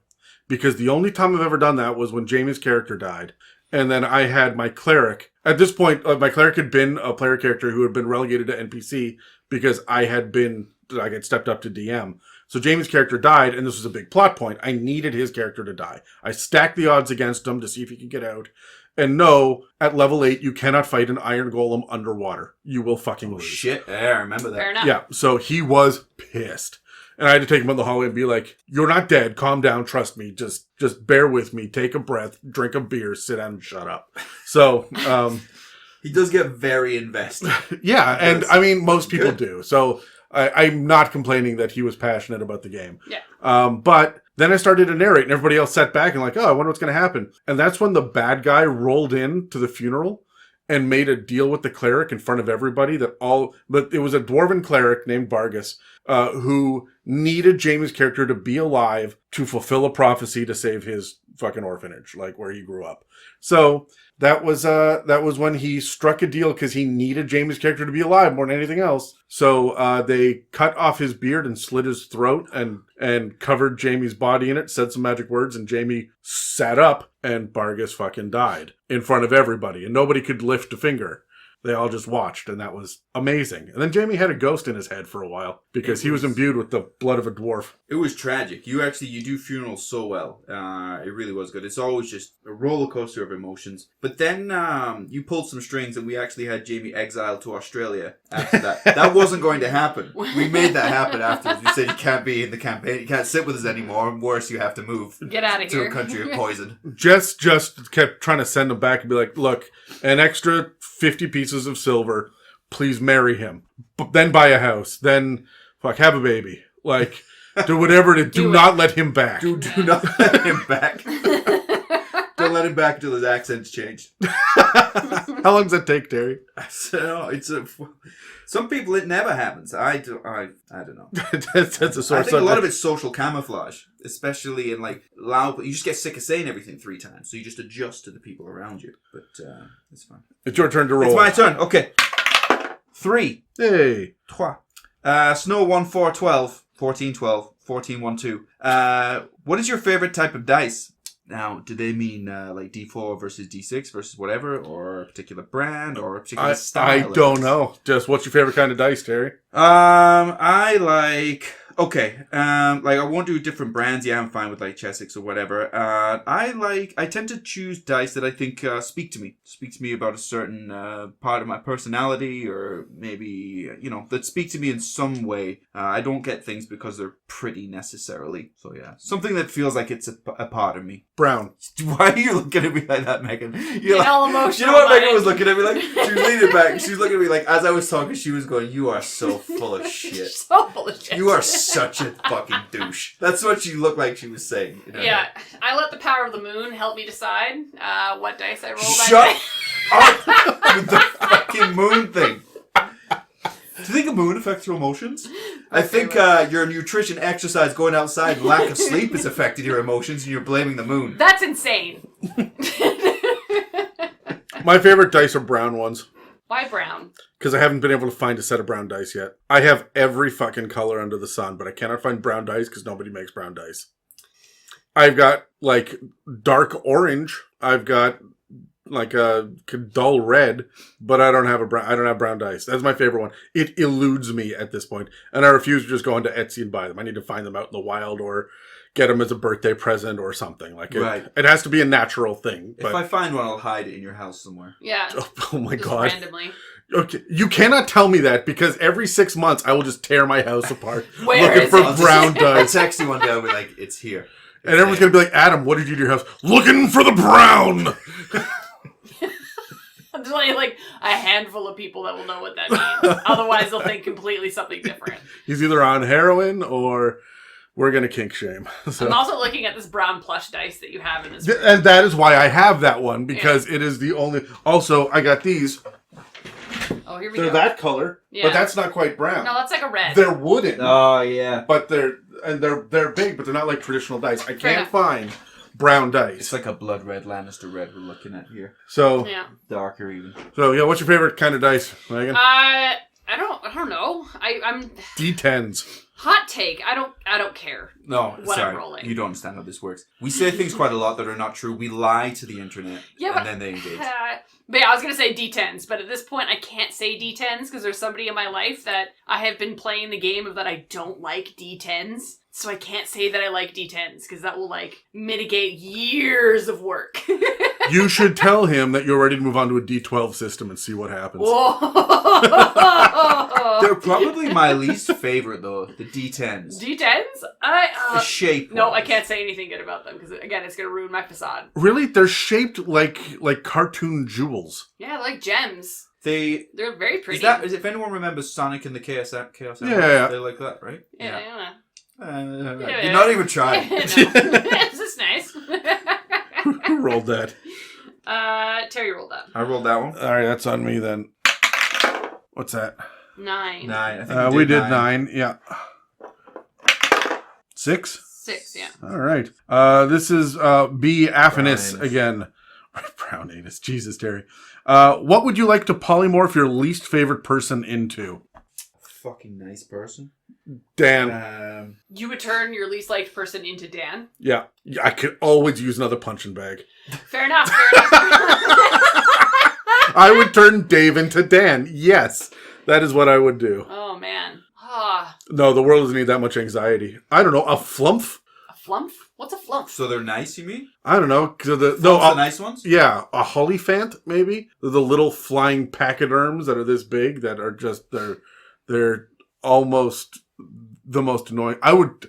because the only time I've ever done that was when Jamie's character died, and then I had my cleric. At this point, my cleric had been a player character who had been relegated to NPC because I had stepped up to DM. So Jamie's character died, and this was a big plot point. I needed his character to die. I stacked the odds against him to see if he could get out. And no, at level 8, you cannot fight an iron golem underwater. You will fucking lose. Shit, yeah, I remember that. Fair enough. Yeah, so he was pissed. And I had to take him in the hallway and be like, you're not dead. Calm down. Trust me. Just bear with me. Take a breath. Drink a beer. Sit down and shut up. So, he does get very invested. Yeah, and I mean, most people do. So I'm not complaining that he was passionate about the game. Yeah. But then I started to narrate and everybody else sat back and like, oh, I wonder what's going to happen. And that's when the bad guy rolled in to the funeral and made a deal with the cleric in front of everybody but it was a dwarven cleric named Vargas, who needed Jamie's character to be alive to fulfill a prophecy to save his fucking orphanage, like where he grew up. So that was when he struck a deal because he needed Jamie's character to be alive more than anything else. So they cut off his beard and slit his throat and covered Jamie's body in it, said some magic words, and Jamie sat up and Vargas fucking died in front of everybody. And nobody could lift a finger. They all just watched, and that was amazing. And then Jamie had a ghost in his head for a while because he was imbued with the blood of a dwarf. It was tragic. You do funerals so well. It really was good. It's always just a roller coaster of emotions. But then you pulled some strings, and we actually had Jamie exiled to Australia after that. That wasn't going to happen. We made that happen afterwards. We said you can't be in the campaign. You can't sit with us anymore. And worse, you have to move. Get out of here. To a country of poison. Just kept trying to send him back and be like, look, an extra 50 pieces of silver, please marry him. But then buy a house. Then, have a baby. Like, do whatever to do not let him back. Do not let him back. Don't let him back until his accent's changed. How long does that take, Terry? So, some people it never happens. I don't know. That's a sore I think a lot subject. of it's social camouflage, especially in like loud. You just get sick of saying everything 3 times, so you just adjust to the people around you. But it's fine. It's your turn to roll. It's my turn. Okay. 3. Hey. Trois. Snow 1 4 12 14 12 14 1 2. What is your favorite type of dice? Now, do they mean like D4 versus D6 versus whatever, or a particular brand, or a particular style? I don't know. Just what's your favorite kind of dice, Terry? I like. Okay, like I won't do different brands. Yeah, I'm fine with like Chessex or whatever. I tend to choose dice that I think speak to me about a certain part of my personality, or maybe that speak to me in some way. I don't get things because they're pretty necessarily. So yeah, something that feels like it's a part of me. Brown. Why are you looking at me like that, Megan? You're like, all emotional. You know what Megan was looking at me like? She was leaning back. She was looking at me like as I was talking. She was going, "You are so full of shit. So full of shit. You are such a fucking douche. That's what she looked like she was saying. Yeah, I let the power of the moon help me decide what dice I roll that Shut day. up with the fucking moon thing. Do you think the moon affects your emotions? I think your nutrition, exercise, going outside, and lack of sleep has affected your emotions, and you're blaming the moon. That's insane. My favorite dice are brown ones. Why brown? Because I haven't been able to find a set of brown dice yet. I have every fucking color under the sun, but I cannot find brown dice because nobody makes brown dice. I've got, like, dark orange. I've got, like, a dull red, but I don't have brown dice. That's my favorite one. It eludes me at this point, and I refuse to just go into Etsy and buy them. I need to find them out in the wild or get them as a birthday present or something. Like, it has to be a natural thing. But... If I find one, I'll hide it in your house somewhere. Yeah. Oh my just God. Randomly. Okay, you cannot tell me that because every 6 months I will just tear my house apart Where looking is for it? brown I'll dice. text you one day, I'll be like, it's here. And everyone's going to be like, Adam, what did you do to your house? Looking for the brown! There's only like a handful of people that will know what that means. Otherwise, they'll think completely something different. He's either on heroin or we're going to kink shame. So. I'm also looking at this brown plush dice that you have in this room. And that is why I have that one, because it is the only... Also, I got these. Oh, here we They're go. that color, Yeah. but that's not quite brown. No, that's like a red. They're wooden, Oh, yeah. but they're big, but they're not like traditional dice. I Fair can't enough. find brown dice. It's like a blood red Lannister red we're looking at here. So, Yeah. Darker even. yeah, what's your favorite kind of dice, Megan? I don't know. I'm D10s. hot take. I don't care. No, What I'm sorry. rolling. You don't understand how this works. We say things quite a lot that are not true. We lie to the internet, and then they engage. But yeah, I was gonna say D10s, but at this point I can't say D10s because there's somebody in my life that I have been playing the game of that I don't like D10s. So I can't say that I like D10s because that will like mitigate years of work. You should tell him that you're ready to move on to a D12 system and see what happens. Whoa. They're probably my least favorite, though, the D10s. D10s? The shape No, ones. I can't say anything good about them because again, it's gonna ruin my facade. Really? They're shaped like cartoon jewels. Yeah, like gems. They're very pretty. if anyone remembers Sonic and the Chaos Yeah. they're like that, right? Yeah. You're not even trying. No. This is nice. Who rolled that? Terry rolled that. I rolled that one. All right, that's on me then. What's that? 9. 9. I think We did 9. Yeah. 6? 6, yeah. All right. This is B. Affinis Brown anus. again. Brown anus. Jesus, Terry. What would you like to polymorph your least favorite person into? Fucking nice person. Dan. You would turn your least liked person into Dan? Yeah. I could always use another punching bag. Fair enough. I would turn Dave into Dan. Yes. That is what I would do. Oh, man. Ah, No, the world doesn't need that much anxiety. I don't know. A flumph? a flump? What's a flump? So they're nice, you mean? I don't know. The nice ones? Yeah, a Hollyphant, maybe? The little flying pachyderms that are this big that are just, they're almost the most annoying. I would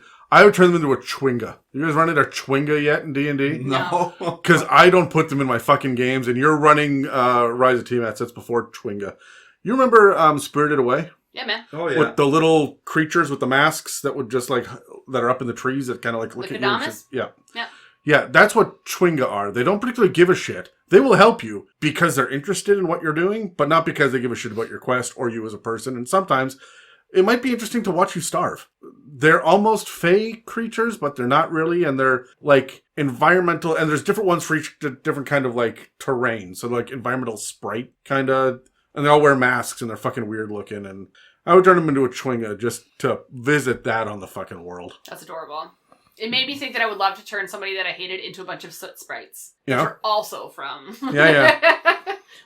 turn them into a Chwinga. You guys run into a Chwinga yet in D&D? No. Because I don't put them in my fucking games, and you're running Rise of Tiamat sets before Chwinga. You remember Spirited Away? Yeah, man. Oh, yeah. With the little creatures with the masks that would just like, that are up in the trees that kind of like look at you. And Kodamas? yeah. Yeah. Yeah, that's what Chwinga are. They don't particularly give a shit. They will help you because they're interested in what you're doing, but not because they give a shit about your quest or you as a person. And sometimes it might be interesting to watch you starve. They're almost fey creatures, but they're not really. And they're like environmental, and there's different ones for each different kind of like terrain. So like environmental sprite kind of, and they all wear masks and they're fucking weird looking. And I would turn them into a Chwinga just to visit that on the fucking world. That's adorable. It made me think that I would love to turn somebody that I hated into a bunch of soot sprites. Yeah. Which are also from. Yeah.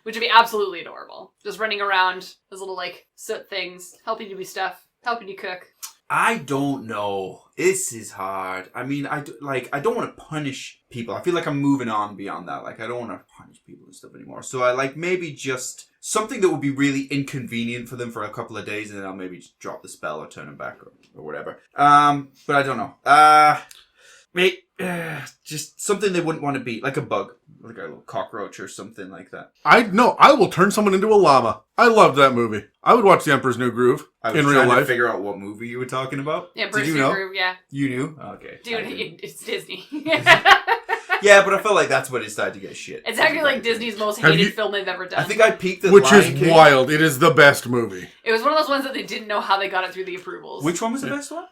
Which would be absolutely adorable. Just running around as little, like, soot things, helping you do stuff, helping you cook. I don't know. This is hard. I mean, I don't want to punish people. I feel like I'm moving on beyond that. Like, I don't want to punish people and stuff anymore. So I like maybe just something that would be really inconvenient for them for a couple of days, and then I'll maybe just drop the spell or turn them back or whatever. But I don't know. Mate, just something they wouldn't want to beat, like a bug, like a little cockroach or something like that. I will turn someone into a llama. I loved that movie. I would watch The Emperor's New Groove I was in trying real to life. figure out what movie you were talking about. Yeah, Did Bruce you Lee know? Groove, yeah. You knew? Okay. Dude, I didn't. it's Disney. Yeah, but I felt like that's when it started to get shit. It's actually like Disney's most Have hated you- film they've ever done. I think I peaked at Which Lion is King. wild. It is the best movie. It was one of those ones that they didn't know how they got it through the approvals. Which one was the best one?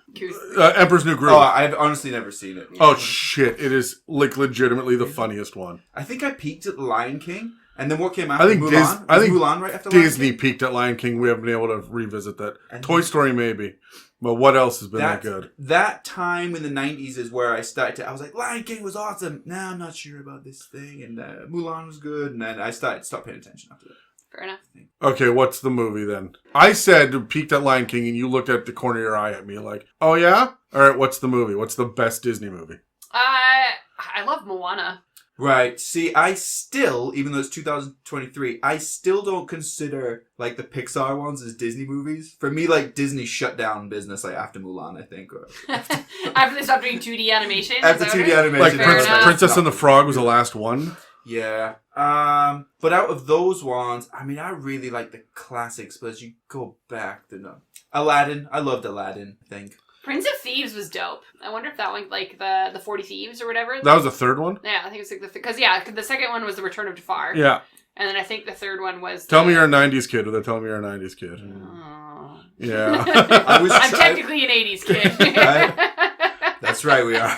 Emperor's New Groove. Oh, I've honestly never seen it. Oh shit! It is like legitimately the funniest one. I think I peaked at Lion King, and then what came after I think Mulan? I Was think Mulan right after Lion Disney King? peaked at Lion King. We haven't been able to revisit that. And Toy Story maybe, but what else has been that good? That time in the 90s is where I started I was like, Lion King was awesome. Now I'm not sure about this thing. And Mulan was good. And then I stopped paying attention after that. Fair enough. Okay, what's the movie then? I said peaked at Lion King, and you looked at the corner of your eye at me like, "Oh yeah, all right." What's the movie? What's the best Disney movie? I love Moana. Right. See, I still, even though it's 2023, I still don't consider like the Pixar ones as Disney movies. For me, like Disney shut down business like after Mulan, I think. Or After they stopped doing 2D animation. after 2D animation. Like Fair enough. Princess and the Frog was the last one. Yeah. But out of those ones, I mean, I really like the classics, but as you go back, they're not. Aladdin. I loved Aladdin, I think. Prince of Thieves was dope. I wonder if that one, like the 40 Thieves or whatever. That was the third one. Yeah, I think it's like because the second one was the Return of Jafar. Yeah. And then I think the third one was. Tell me you're a '90s kid without telling me you're a '90s kid. Oh. Yeah. I'm technically an 80s kid. That's right, we are.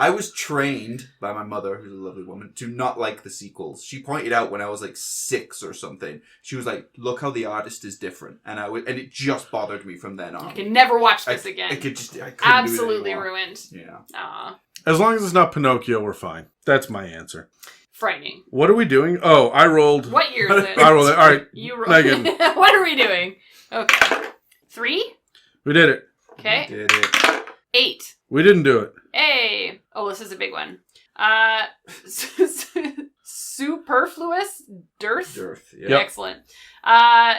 I was trained by my mother, who's a lovely woman, to not like the sequels. She pointed out when I was like 6 or something. She was like, "Look how the artist is different," and and it just bothered me from then on. I can never watch this again. I couldn't Absolutely do it anymore. ruined. Yeah. Aw. As long as it's not Pinocchio, we're fine. That's my answer. Frightening. What are we doing? Oh, I rolled. What year is it? I rolled it. All right. You roll. Megan. What are we doing? Okay. 3? We did it. Okay. Did it. 8. We didn't do it. Hey. Oh, this is a big one. Superfluous dearth. Dearth. Yeah. Yep. Excellent.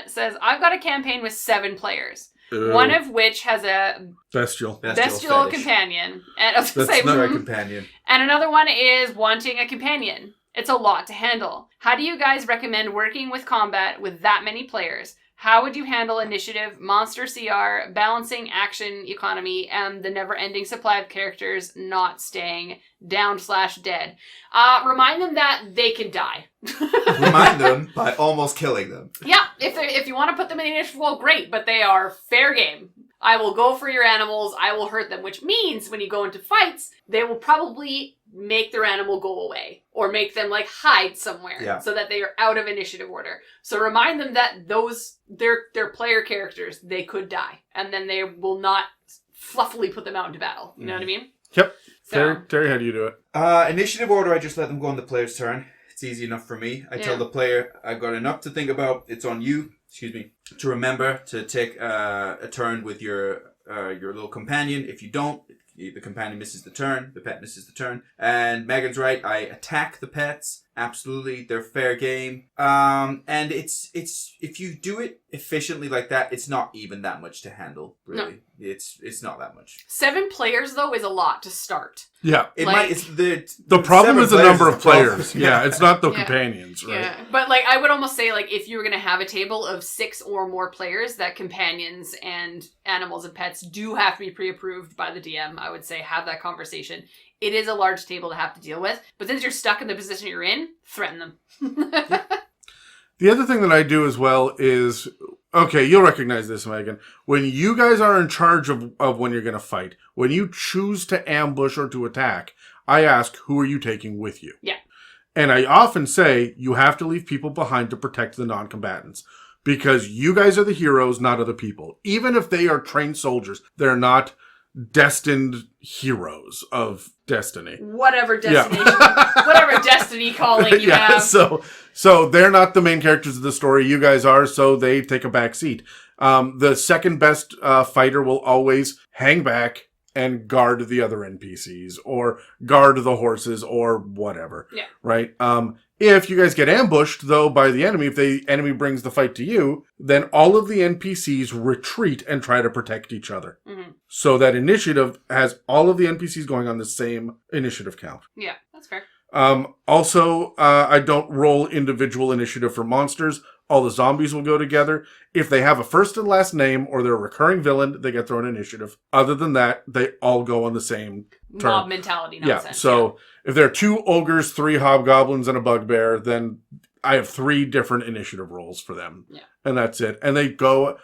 Says, I've got a campaign with 7 players. Ooh. One of which has a Bestial. bestial fetish. companion. And I was gonna That's say, not Sorry, mhm. companion. And another one is wanting a companion. It's a lot to handle. How do you guys recommend working with combat with that many players? How would you handle initiative, monster CR, balancing action economy, and the never-ending supply of characters not staying down/dead? Remind them that they can die. Remind them by almost killing them. Yeah, if you want to put them in the initiative role, great, but they are fair game. I will go for your animals, I will hurt them, which means when you go into fights, they will probably make their animal go away or make them like hide somewhere so that they are out of initiative order. So remind them that their player characters, they could die, and then they will not fluffily put them out into battle. You know what I mean? Yep. So, Terry, how do you do it? Initiative order, I just let them go on the player's turn. It's easy enough for me. I tell the player, I've got enough to think about. It's on you, to remember to take a turn with your little companion. If you don't, the companion misses the turn, the pet misses the turn. And Megan's right, I attack the pets. Absolutely, they're fair game. And it's if you do it efficiently like that, it's not even that much to handle, really. No. It's not that much. 7 players though is a lot to start. Yeah. It like, might. It's the problem is the number of players. Yeah, it's not the companions, right? Yeah. But like I would almost say like if you were going to have a table of 6 or more players, that companions and animals and pets do have to be pre-approved by the DM. I would say have that conversation. It is a large table to have to deal with, but since you're stuck in the position you're in, threaten them. The other thing that I do as well is, okay, you'll recognize this, Megan. When you guys are in charge of when you're going to fight, when you choose to ambush or to attack, I ask, who are you taking with you? Yeah. And I often say, you have to leave people behind to protect the non-combatants. Because you guys are the heroes, not other people. Even if they are trained soldiers, they're not destined heroes of destiny. Whatever destination, whatever destiny calling you have. So they're not the main characters of the story. You guys are, so they take a back seat. The second best fighter will always hang back and guard the other NPCs or guard the horses or whatever. Yeah. Right? If you guys get ambushed, though, by the enemy, if the enemy brings the fight to you, then all of the NPCs retreat and try to protect each other. Mm-hmm. So that initiative has all of the NPCs going on the same initiative count. Yeah, that's fair. Also, I don't roll individual initiative for monsters. All the zombies will go together. If they have a first and last name or they're a recurring villain, they get thrown initiative. Other than that, they all go on the same turn. Mob mentality nonsense. Yeah, so if there are 2 ogres, 3 hobgoblins, and a bugbear, then I have 3 different initiative rolls for them. Yeah. And that's it. And they go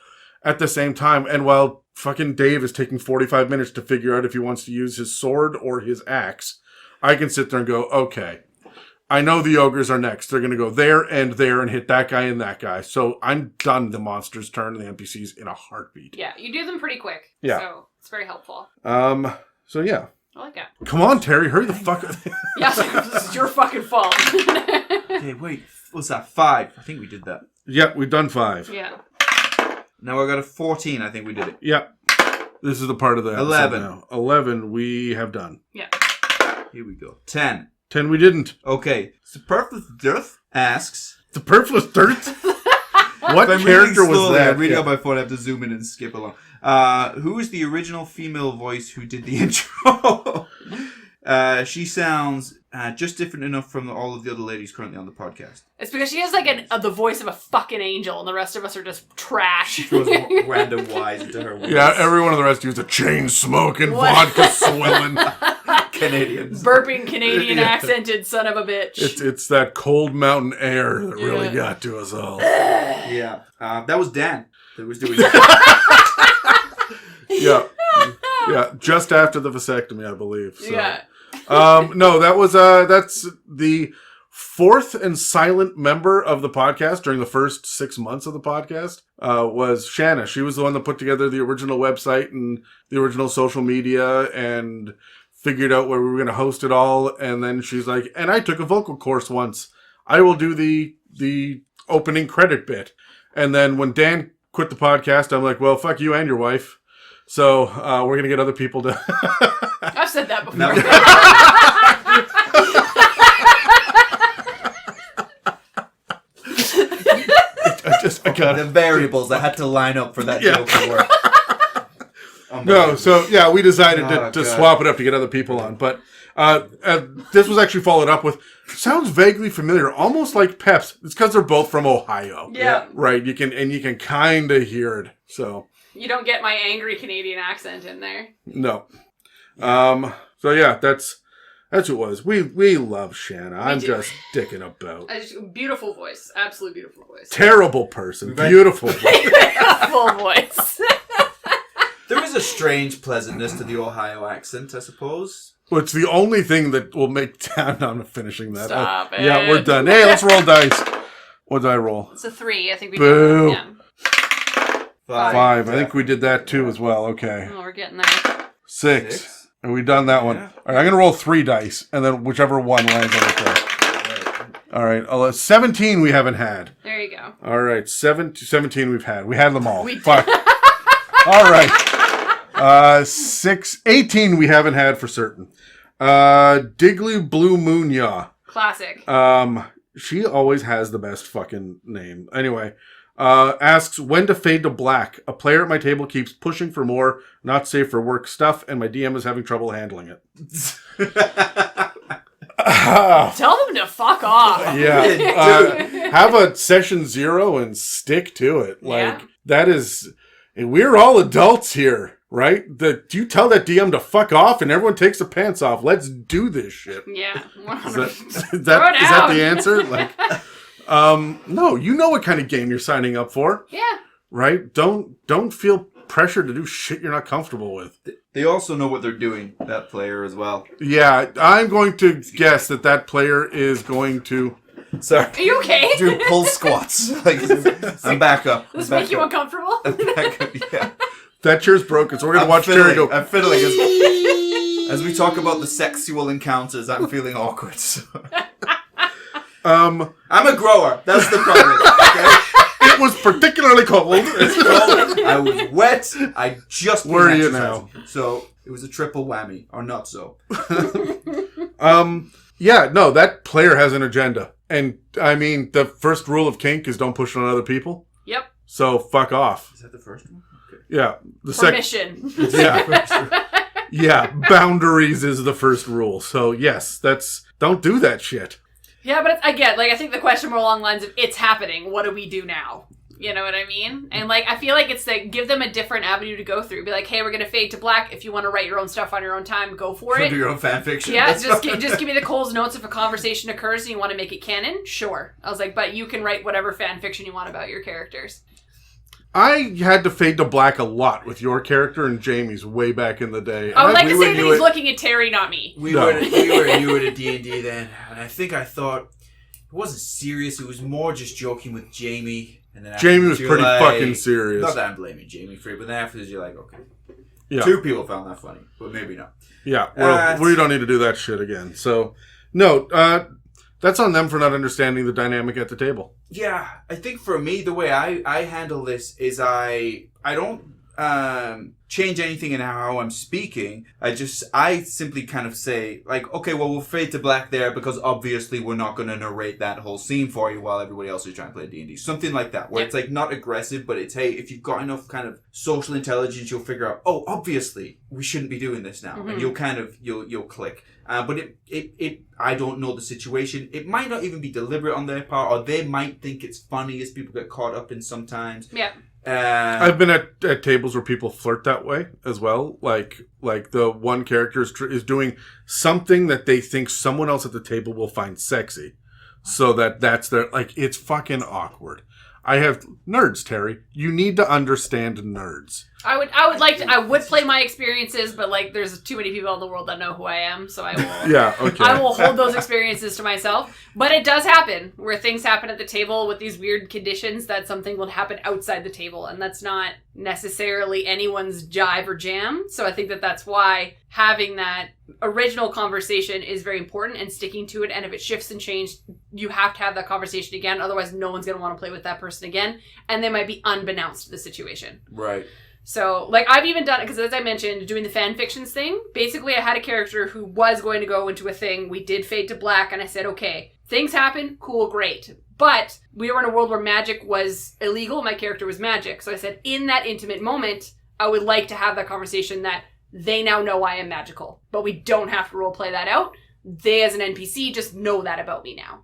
at the same time. And while fucking Dave is taking 45 minutes to figure out if he wants to use his sword or his axe, I can sit there and go, okay, I know the ogres are next. They're going to go there and hit that guy and that guy. So I'm done the monster's turn and the NPCs in a heartbeat. Yeah, you do them pretty quick. Yeah. So it's very helpful. So yeah. I like that. Come on, Terry, hurry the fuck up. Yeah, this is your fucking fault. Okay, wait. What's that? 5. I think we did that. Yeah, we've done 5. Yeah. Now I got a 14. I think we did it. Yeah. This is the part of the episode 11. now. 11 we have done. Yeah. Here we go. 10. 10 we didn't. Okay. Superfluous Death asks... Superfluous dirt? What I'm character reading was slowly, that? I'm reading Yeah. on my phone. I have to zoom in and skip along. Who is the original female voice who did the intro? She sounds just different enough from all of the other ladies currently on the podcast. It's because she has like the voice of a fucking angel, and the rest of us are just trash. She throws random Y's into her voice. Yeah, every one of the rest used a chain smoking, vodka swilling. Canadians. Burping Canadian Yeah. accented son of a bitch. It's that cold mountain air that really Yeah. got to us all. Yeah. That was Dan that was doing Yeah. Yeah, just after the vasectomy, I believe. So. Yeah. No, that was that's the 4th and silent member of the podcast during the first 6 months of the podcast was Shanna. She was the one that put together the original website and the original social media and figured out where we were going to host it all. And then she's like, and I took a vocal course once. I will do the opening credit bit. And then when Dan quit the podcast, I'm like, well, fuck you and your wife. So we're going to get other people to... I've said that before. No. I got the it. variables that had to line up for that joke to work. No, so yeah, we decided to God. swap it up to get other people on. But this was actually followed up with, sounds vaguely familiar, almost like Peps. It's because they're both from Ohio. Yeah. Right, you can kind of hear it. So You don't get my angry Canadian accent in there. no. So yeah, that's who it was. We love Shanna. I'm too. just dicking about. Beautiful voice. Absolutely beautiful voice. Terrible person. Beautiful. Beautiful voice. There is a strange pleasantness to the Ohio accent, I suppose. Well, it's the only thing that will make town. I'm finishing that. Stop it. Yeah, we're done. Hey, let's roll dice. What did I roll? It's a 3. I think we Boo. did. Yeah. 5. I think we did that too as well. Okay. Oh, we're getting there. 6. And we done that one. Yeah. All right, I'm going to roll 3 dice, and then whichever one lands on it. All right, 17 we haven't had. There you go. All right, 17 we've had. We had them all. We did. Fuck. All right. 18 we haven't had for certain. Diggly Blue Moon Yaw. Classic. She always has the best fucking name. Anyway, asks when to fade to black. A player at my table keeps pushing for more, not safe for work stuff, and my DM is having trouble handling it. Tell them to fuck off. Yeah. Have a session 0 and stick to it. Like, Yeah. that is... We're all adults here, right? You tell that DM to fuck off and everyone takes their pants off. Let's do this shit. Yeah. Is that Throw it is that down. the answer? Like, no, you know what kind of game you're signing up for, Yeah. right? Don't feel pressure to do shit you're not comfortable with. They also know what they're doing, that player as well. Yeah, I'm going to guess that player is going to... Sorry. Are you okay? Do pull squats. Like, I'm back up. Does this I'm make you back up. uncomfortable? I'm back up, yeah. That chair's broken, so we're going to watch Terry go... I'm fiddling. As we talk about the sexual encounters, I'm feeling awkward. So. I'm a grower. That's the problem. Okay? It was particularly cold. It's cold. I was wet. I just Where are you exercising. So It was a triple whammy, or not so. Yeah, no, that player has an agenda. And, I mean, the first rule of kink is don't push it on other people. Yep. So, fuck off. Is that the first one? Okay. Yeah. The Permission. Yeah, boundaries is the first rule. So, yes, don't do that shit. Yeah, but I think the question more along the lines of, it's happening, what do we do now? You know what I mean? And, like, I feel like it's like, give them a different avenue to go through. Be like, hey, we're going to fade to black. If you want to write your own stuff on your own time, go for it. Do your own fan fiction. Yeah, just give me the Cole's notes if a conversation occurs and you want to make it canon. Sure. I was like, but you can write whatever fan fiction you want about your characters. I had to fade to black a lot with your character and Jamie's way back in the day. I would like to say that he's looking at Terry, not me. We were new at D&D then, and I think I thought it wasn't serious. It was more just joking with Jamie. And then Jamie was pretty fucking serious. Not that I'm blaming Jamie for it, but then afterwards you're like, okay. Yeah. 2 people found that funny, but maybe not. Yeah, well, we don't need to do that shit again. So, no, that's on them for not understanding the dynamic at the table. Yeah, I think for me, the way I handle this is I don't change anything in how I'm speaking. I simply kind of say, like, okay, well, we'll fade to black there because obviously we're not going to narrate that whole scene for you while everybody else is trying to play D&D. Something like that, where it's like not aggressive, but it's, hey, if you've got enough kind of social intelligence, you'll figure out, oh, obviously we shouldn't be doing this now. Mm-hmm. And you'll click. But I don't know the situation. It might not even be deliberate on their part, or they might think it's funny as people get caught up in sometimes. Yeah. I've been at tables where people flirt that way as well. Like the one character is doing something that they think someone else at the table will find sexy. So that's their, like, it's fucking awkward. I have nerds, Terry. You need to understand nerds. I would play my experiences, but like there's too many people in the world that know who I am, so I will Yeah, okay. I will hold those experiences to myself. But it does happen where things happen at the table with these weird conditions that something will happen outside the table, and that's not necessarily anyone's jive or jam. So I think that's why having that original conversation is very important and sticking to it, and if it shifts and changes, you have to have that conversation again, otherwise no one's going to want to play with that person again, and they might be unbeknownst to the situation. Right. So, like, I've even done it, because as I mentioned, doing the fan fictions thing, basically I had a character who was going to go into a thing, we did fade to black, and I said, okay, things happen, cool, great. But we were in a world where magic was illegal, my character was magic, so I said, in that intimate moment, I would like to have that conversation that they now know I am magical, but we don't have to roleplay that out. They, as an NPC, just know that about me now.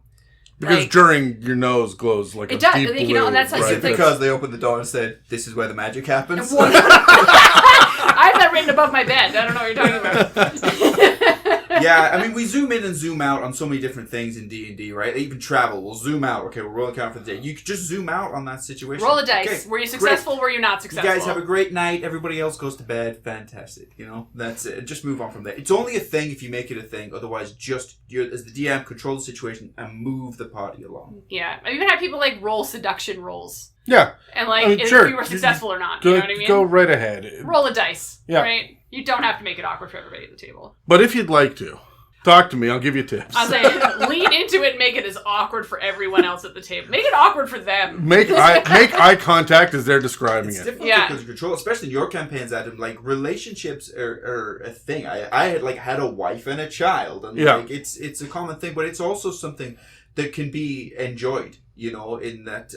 Because during your nose glows like it a does, deep you blue. know, and that's like, Is it because they opened the door and said, this is where the magic happens? I have that written above my bed. I don't know what you're talking about. Yeah, I mean, we zoom in and zoom out on so many different things in D&D, right? Even travel, we'll zoom out. Okay, we're rolling count for the day. You could just zoom out on that situation. Roll a dice. Okay, were you successful? great. Were you not successful? You guys have a great night. Everybody else goes to bed. Fantastic. You know, that's it. Just move on from there. It's only a thing if you make it a thing. Otherwise, just you as the DM control the situation and move the party along. Yeah, I've even had people like roll seduction rolls. Yeah. And like, if sure. you were successful or not. You know what I mean? Go right ahead. Roll a dice. Yeah. Right? You don't have to make it awkward for everybody at the table. But if you'd like to, talk to me. I'll give you tips. I'll say, lean into it and make it as awkward for everyone else at the table. Make it awkward for them. Make eye contact as they're describing It's it. difficult Yeah. because of control, especially in your campaigns, Adam. Like, relationships are a thing. I had a wife and a child, and Yeah. like it's a common thing, but it's also something that can be enjoyed. You know, in that.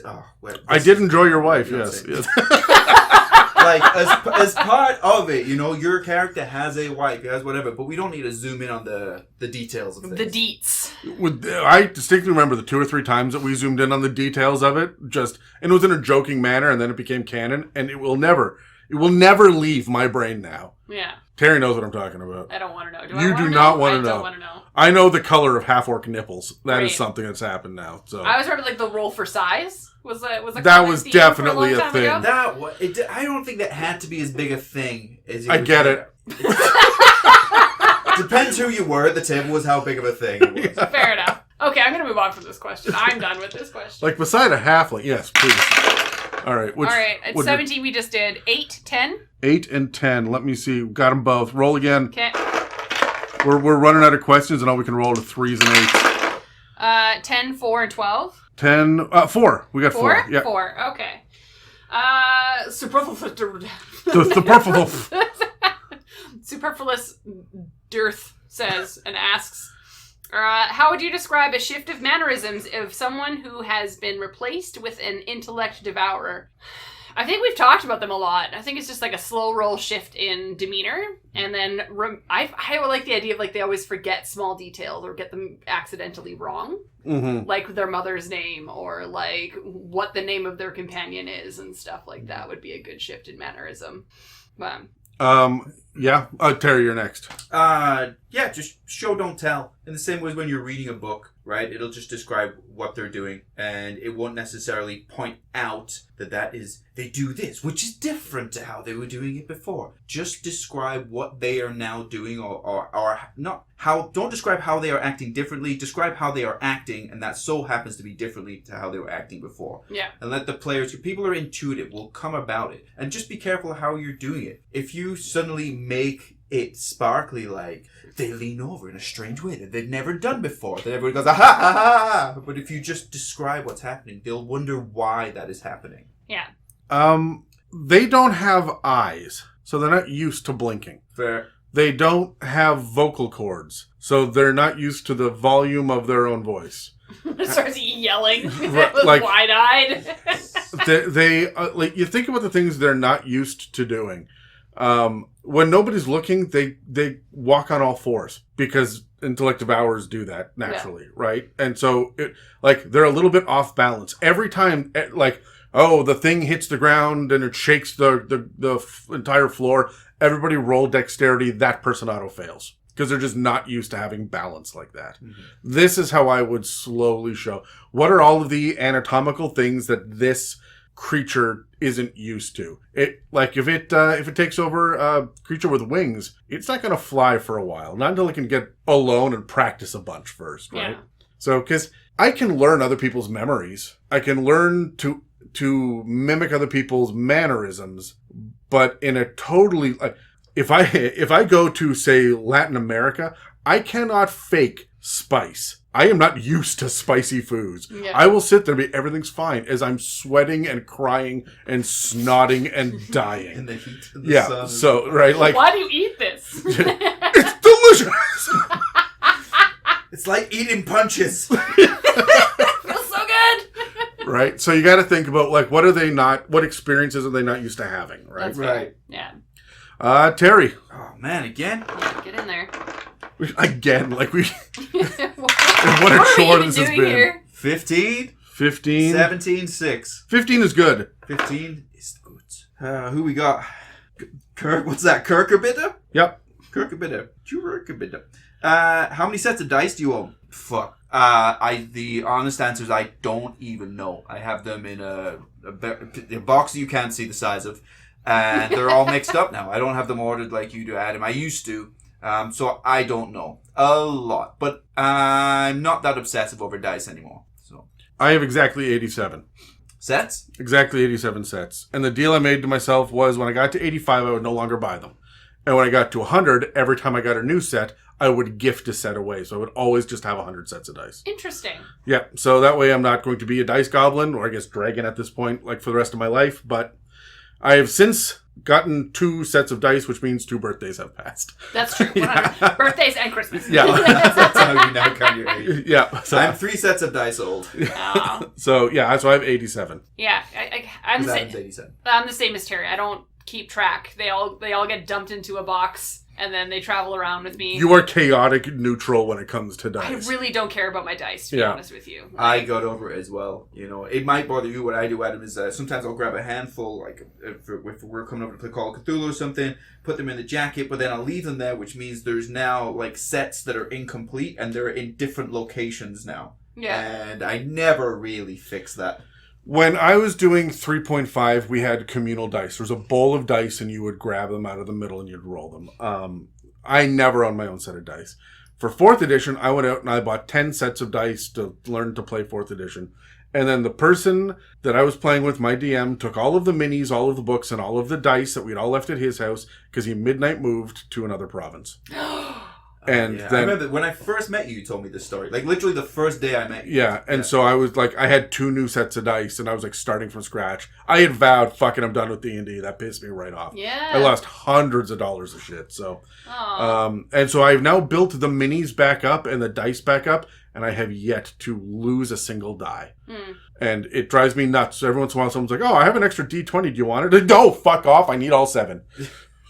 I did enjoy your wife. You know Yes. what I'm saying? Like, as part of it, you know, your character has a wife, he has whatever, but we don't need to zoom in on the details of things. The deets. I distinctly remember the 2 or 3 times that we zoomed in on the details of it, and it was in a joking manner, and then it became canon, and it will never leave my brain now. Yeah. Terry knows what I'm talking about. I don't want to know. You do not want to know. I don't want to know. I know the color of half-orc nipples. That is Right. something that's happened now. So I always remember like the roll for size was a That common was theme definitely for a a long time thing. ago. I don't think that had to be as big a thing as I get it. Depends who you were at the table was how big of a thing it was. Fair enough. Okay, I'm gonna move on from this question. I'm done with this question. Like beside a halfling, yes, please. All right. All right, at 17 we just did 8, 10. 8 and 10. Let me see. Got them both. Roll again. Okay. We're running out of questions, and all we can roll to 3s and 8s. 10, 4, and 12. 10. 4. We got 4. Yeah. 4. Okay. The purple. Superfluous Dearth says and asks, how would you describe a shift of mannerisms of someone who has been replaced with an intellect devourer? I think we've talked about them a lot. I think it's just like a slow roll shift in demeanor. And then I like the idea of like they always forget small details or get them accidentally wrong. Mm-hmm. Like their mother's name or like what the name of their companion is and stuff like that would be a good shift in mannerism. But yeah. Terry, you're next. Yeah, just show, don't tell. In the same way as when you're reading a book, right? It'll just describe what they're doing, and it won't necessarily point out that is, they do this, which is different to how they were doing it before. Just describe what they are now doing, or not how, don't describe how they are acting differently, describe how they are acting, and that so happens to be differently to how they were acting before. Yeah. And let the players, people are intuitive, will come about it. And just be careful how you're doing it. If you suddenly make it sparkly, like they lean over in a strange way that they've never done before, then everyone goes, ah ha ha ha. But if you just describe what's happening, they'll wonder why that is happening. Yeah. They don't have eyes, so they're not used to blinking. Fair. They don't have vocal cords, so they're not used to the volume of their own voice. Starts yelling, Like- wide-eyed. They like, you think about the things they're not used to doing. When nobody's looking, they walk on all fours because intellect devourers do that naturally, right? And so they're a little bit off balance every time. Like, oh, the thing hits the ground and it shakes the entire floor. Everybody roll dexterity. That person auto fails because they're just not used to having balance like that. Mm-hmm. This is how I would slowly show. What are all of the anatomical things that this creature isn't used to? It, like, if it takes over a creature with wings, it's not going to fly for a while. Not until it can get alone and practice a bunch first, right? Yeah. So, because I can learn other people's memories. I can learn to mimic other people's mannerisms, but in a totally, like, if I go to, say, Latin America, I cannot fake spice. I am not used to spicy foods. Yeah. I will sit there and be, everything's fine as I'm sweating and crying and snotting and dying. In the heat of the sun. So, right, like... Why do you eat this? It's delicious! It's like eating punches. Feels so good! Right? So you got to think about, like, what experiences are they not used to having, right? That's right. Yeah. Terry. Oh, man, again? Yeah, get in there. Again, like we... what a chore this has been. Here? 15? 15. 17, 6. 15 is good. 15 is good. Who we got? Kirk, what's that? Kirkabitter? Yep. Kirkabitter. How many sets of dice do you own? Fuck. The honest answer is I don't even know. I have them in a box that you can't see the size of. And they're all mixed up now. I don't have them ordered like you do, Adam. I used to. So I don't know a lot, but I'm not that obsessive over dice anymore. So I have exactly 87 sets. Exactly 87 sets, and the deal I made to myself was when I got to 85, I would no longer buy them, and when I got to 100, every time I got a new set, I would gift a set away. So I would always just have 100 sets of dice. Interesting. Yeah, so that way I'm not going to be a dice goblin, or I guess dragon at this point, like for the rest of my life. But I have since gotten 2 sets of dice, which means 2 birthdays have passed. That's true. Yeah. Birthdays and Christmas. Yeah. That's how you now count your age. Yeah. So I'm 3 sets of dice old. Oh. So I have 87. Yeah, I'm the same. 87. I'm the same as Terry. I don't keep track. They all get dumped into a box. And then they travel around with me. You are chaotic neutral when it comes to dice. I really don't care about my dice, to be honest with you. I got over it as well. You know, it might bother you. What I do, Adam, is sometimes I'll grab a handful, like if we're coming over to play Call of Cthulhu or something, put them in the jacket, but then I'll leave them there, which means there's now like sets that are incomplete and they're in different locations now. Yeah. And I never really fix that. When I was doing 3.5, we had communal dice. There was a bowl of dice, and you would grab them out of the middle and you'd roll them. I never owned my own set of dice. For 4th edition, I went out and I bought 10 sets of dice to learn to play 4th edition. And then the person that I was playing with, my DM, took all of the minis, all of the books, and all of the dice that we'd all left at his house because he midnight moved to another province. And I then, remember when I first met you, you told me this story. Like, literally the first day I met you. yeah, and so I was like, I had 2 new sets of dice, and I was like starting from scratch. I had vowed, fucking, I'm done with D&D. That pissed me right off. Yeah. I lost hundreds of dollars of shit. So, Aw. and so I've now built the minis back up and the dice back up, and I have yet to lose a single die. And it drives me nuts. Every once in a while, someone's like, "Oh, I have an extra D20. Do you want it?" No, fuck off. I need all 7.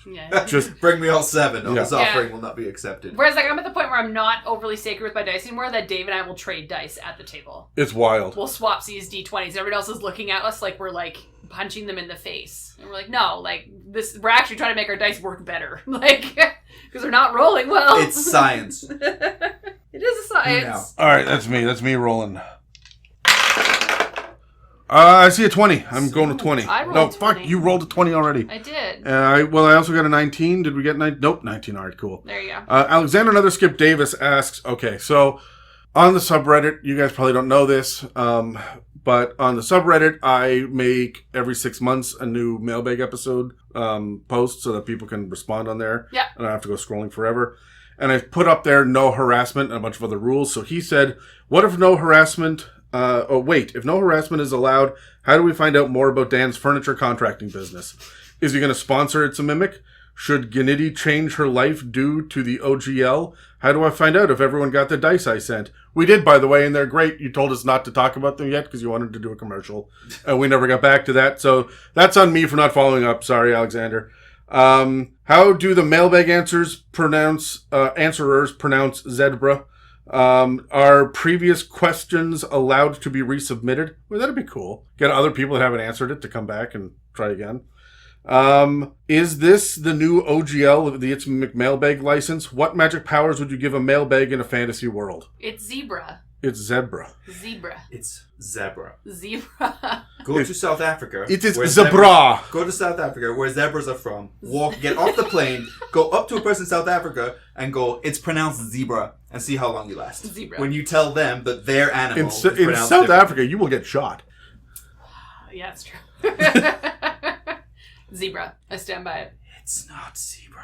Yeah. Just bring me all 7, or Yeah. this offering will not be accepted. Whereas, like, I'm at the point where I'm not overly sacred with my dice anymore, that Dave and I will trade dice at the table. it's wild. We'll swap these D20s. Everybody else is looking at us like we're, like, punching them in the face. And we're like, no, like, this. We're actually trying to make our dice work better. Like, because they're not rolling well. It's science. It is a science. All right, that's me. That's me rolling. I see a 20. I'm going with 20. I rolled no, 20. fuck, you rolled a 20 already. I did. I also got a 19. Did we get 9? Nope, 19. All right, cool. There you go. Alexander Another Skip Davis asks, okay, so on the subreddit, you guys probably don't know this, but on the subreddit, I make every 6 months a new mailbag episode post so that people can respond on there. Yeah. And I don't have to go scrolling forever. And I've put up there no harassment and a bunch of other rules. So he said, what if no harassment... if no harassment is allowed, how do we find out more about Dan's furniture contracting business? Is he going to sponsor It's a Mimic? Should Ganity change her life due to the OGL? How do I find out if everyone got the dice I sent? We did, by the way, and they're great. You told us not to talk about them yet because you wanted to do a commercial. And we never got back to that. So that's on me for not following up. Sorry, Alexander. How do the mailbag answerers pronounce zebra? Are previous questions allowed to be resubmitted? Well, that'd be cool. Get other people that haven't answered it to come back and try again. Is this the new OGL of the It's Mailbag license? What magic powers would you give a mailbag in a fantasy world? It's zebra. It's zebra. Zebra. It's zebra. Zebra. Go to South Africa. It is where zebra. Go to South Africa, where zebras are from. Get off the plane, go up to a person in South Africa, and go, it's pronounced zebra, and see how long you last. Zebra. When you tell them that their animal In is South pronounced Africa, you will get shot. Yeah, it's true. Zebra. I stand by it. It's not zebra.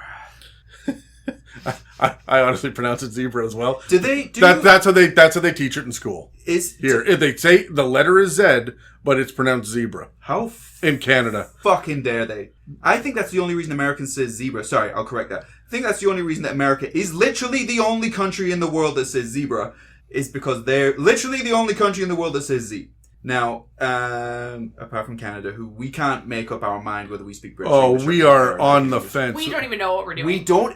I honestly pronounce it zebra as well. Do they? That's how they teach it in school. Is Here, they say the letter is Z, but it's pronounced zebra how in Canada. fucking dare they? I think that's the only reason Americans say zebra. Sorry, I'll correct that. I think that's the only reason that America is literally the only country in the world that says zebra, is because they're literally the only country in the world that says Z. Now, apart from Canada, who we can't make up our mind whether we speak British. Oh, English, we or are Irish, on the English. fence. We don't even know what we're doing. We don't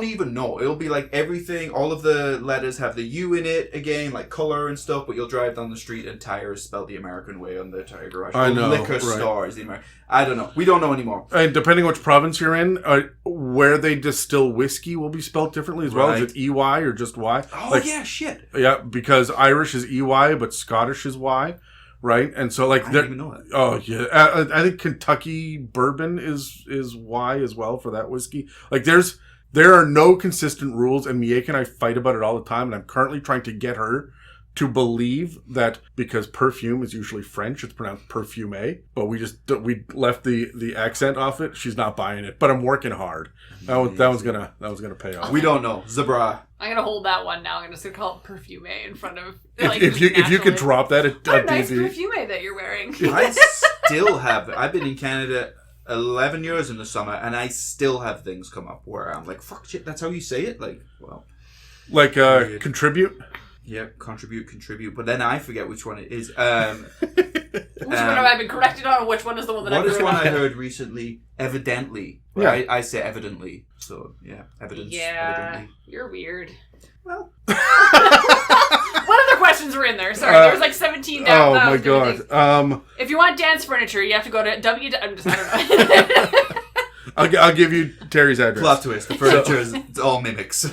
even know. It'll be like everything, all of the letters have the U in it again, like color and stuff, but you'll drive down the street and tires spelled the American way on the tire garage. I know, Liquor right. store is the American. I don't know. We don't know anymore. And depending which province you're in, where they distill whiskey will be spelled differently as well. Right. Is it EY or just Y? Oh, yeah, shit. Yeah, because Irish is EY, but Scottish is Y, right? And so, like, I didn't even know that. oh yeah, I think Kentucky bourbon is Y as well for that whiskey. Like, there are no consistent rules, and Mieke and I fight about it all the time. And I'm currently trying to get her to believe that because perfume is usually French, it's pronounced perfume, but we left the accent off it. She's not buying it, but I'm working hard. That was gonna pay off. We don't know. Zebra. I'm gonna hold that one now. I'm just gonna call it perfume in front of. Like, If you could drop that at what a nice D&D. perfume that you're wearing. I still have. I've been in Canada 11 years in the summer, and I still have things come up where I'm like, fuck shit, that's how you say it? Like, well. Like, Weird. contribute? Yeah, contribute. But then I forget which one it is. Which one have I been corrected on? Which one is the one that What is one I on? heard recently? Evidently. Yeah. Right? I say evidently. So, yeah, evidence. Yeah, Evidently. you're weird. Well. What other questions were in there? Sorry, there was like 17 down. Oh my god. If you want dance furniture, you have to go to I don't know. I'll give you Terry's address. Plot twist. The furniture is it's all mimics.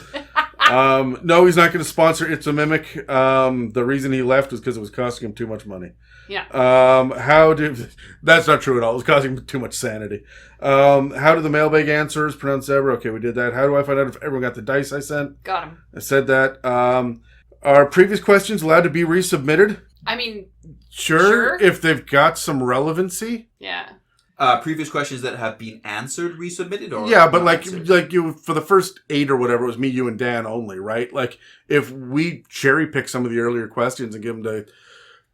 No, he's not going to sponsor It's a Mimic. The reason he left was because it was costing him too much money. Yeah. That's not true at all. It was costing him too much sanity. How do the mailbag answers pronounce zebra? Okay, we did that. How do I find out if everyone got the dice I sent? Got him. I said that. Are previous questions allowed to be resubmitted? I mean, Sure. If they've got some relevancy. yeah. Previous questions that have been answered, resubmitted, or Yeah, but not like answered? you for the first 8 or whatever, it was me, you, and Dan only, right? Like if we cherry pick some of the earlier questions and give them to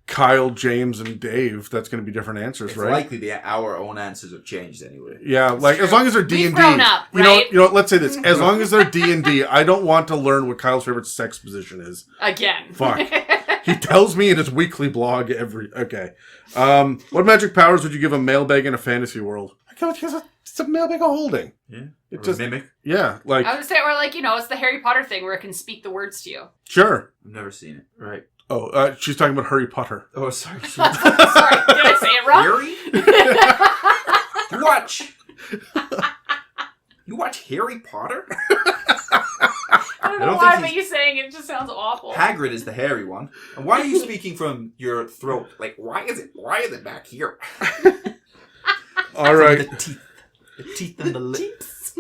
Kyle, James, and Dave, that's going to be different answers, It's right? likely our own answers have changed anyway. Yeah, like true. as long as they're D&D. We've grown up, You know, right? let's say this. As long as they're D&D, I don't want to learn what Kyle's favorite sex position is. Again. Fuck. He tells me in his weekly blog Okay. What magic powers would you give a mailbag in a fantasy world? It's a mailbag of holding. Yeah. It Or just mimic. Yeah, like I would say, or like, it's the Harry Potter thing where it can speak the words to you. sure. I've never seen it. Right. Oh, she's talking about Harry Potter. Oh, sorry. Sorry, did I say it wrong? Harry? You watch Harry Potter? I don't know don't why, think but he's- you saying it just sounds awful. Hagrid is the hairy one. And why are you speaking from your throat? Like, why is it back here? All right. The teeth and the lips.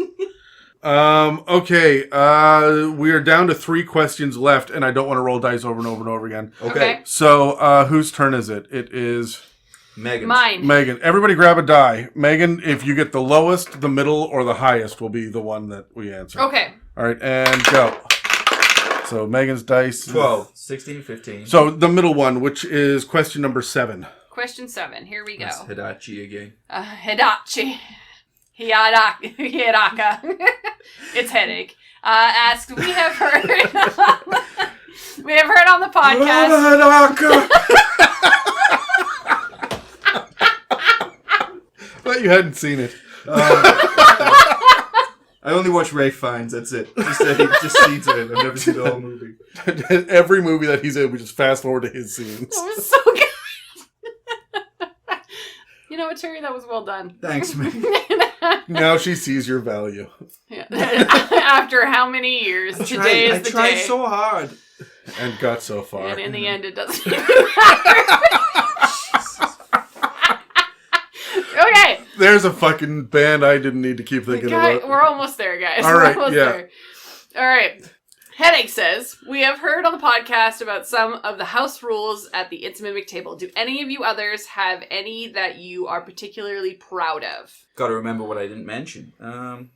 Okay. We are down to 3 questions left, and I don't want to roll dice over and over and over again. Okay. So, whose turn is it? It is Megan. Mine. Megan. Everybody grab a die. Megan, if you get the lowest, the middle, or the highest will be the one that we answer. Okay. All right, and go. So, Megan's dice. 12, 16, 15. So, the middle one, which is question number 7. Question 7. Here we go. That's Hidachi again. Hidachi. Hiraka. It's headache. Asks, we have heard on the podcast. But you hadn't seen it. I only watch Ray Fiennes, that's it. Just scenes of it. I've never seen the whole movie. Every movie that he's in, we just fast forward to his scenes. That was so good. You know what, Terry? That was well done. Thanks, man. Now she sees your value. Yeah. After how many years? Today is the day. I tried so hard. And got so far. And in the end, it doesn't even matter. Okay. There's a fucking band I didn't need to keep thinking about. We're almost there, guys. All right, We're almost there. All right. Headache says, we have heard on the podcast about some of the house rules at the It's a Mimic table. Do any of you others have any that you are particularly proud of? Gotta remember what I didn't mention. I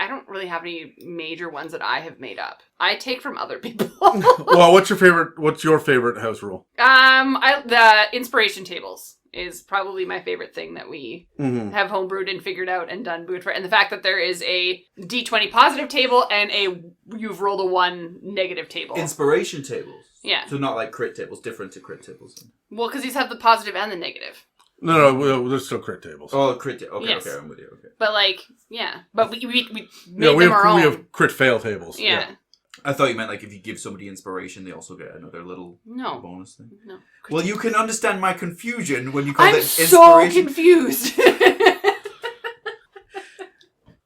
don't really have any major ones that I have made up. I take from other people. Well, what's your favorite house rule? The inspiration tables is probably my favorite thing that we Mm-hmm. have homebrewed and figured out and done brewed for. And the fact that there is a D20 positive table and you've rolled a 1 negative table. Inspiration tables. Yeah. So not like crit tables, different to crit tables. Well, because these have the positive and the negative. No, there's still crit tables. Oh, crit okay, Yes. okay, I'm with you, okay. But but we made Yeah, them our own. we have crit fail tables. Yeah. I thought you meant like if you give somebody inspiration, they also get another little No. bonus thing. No. Well, you can understand my confusion when you call I'm it inspiration. so confused.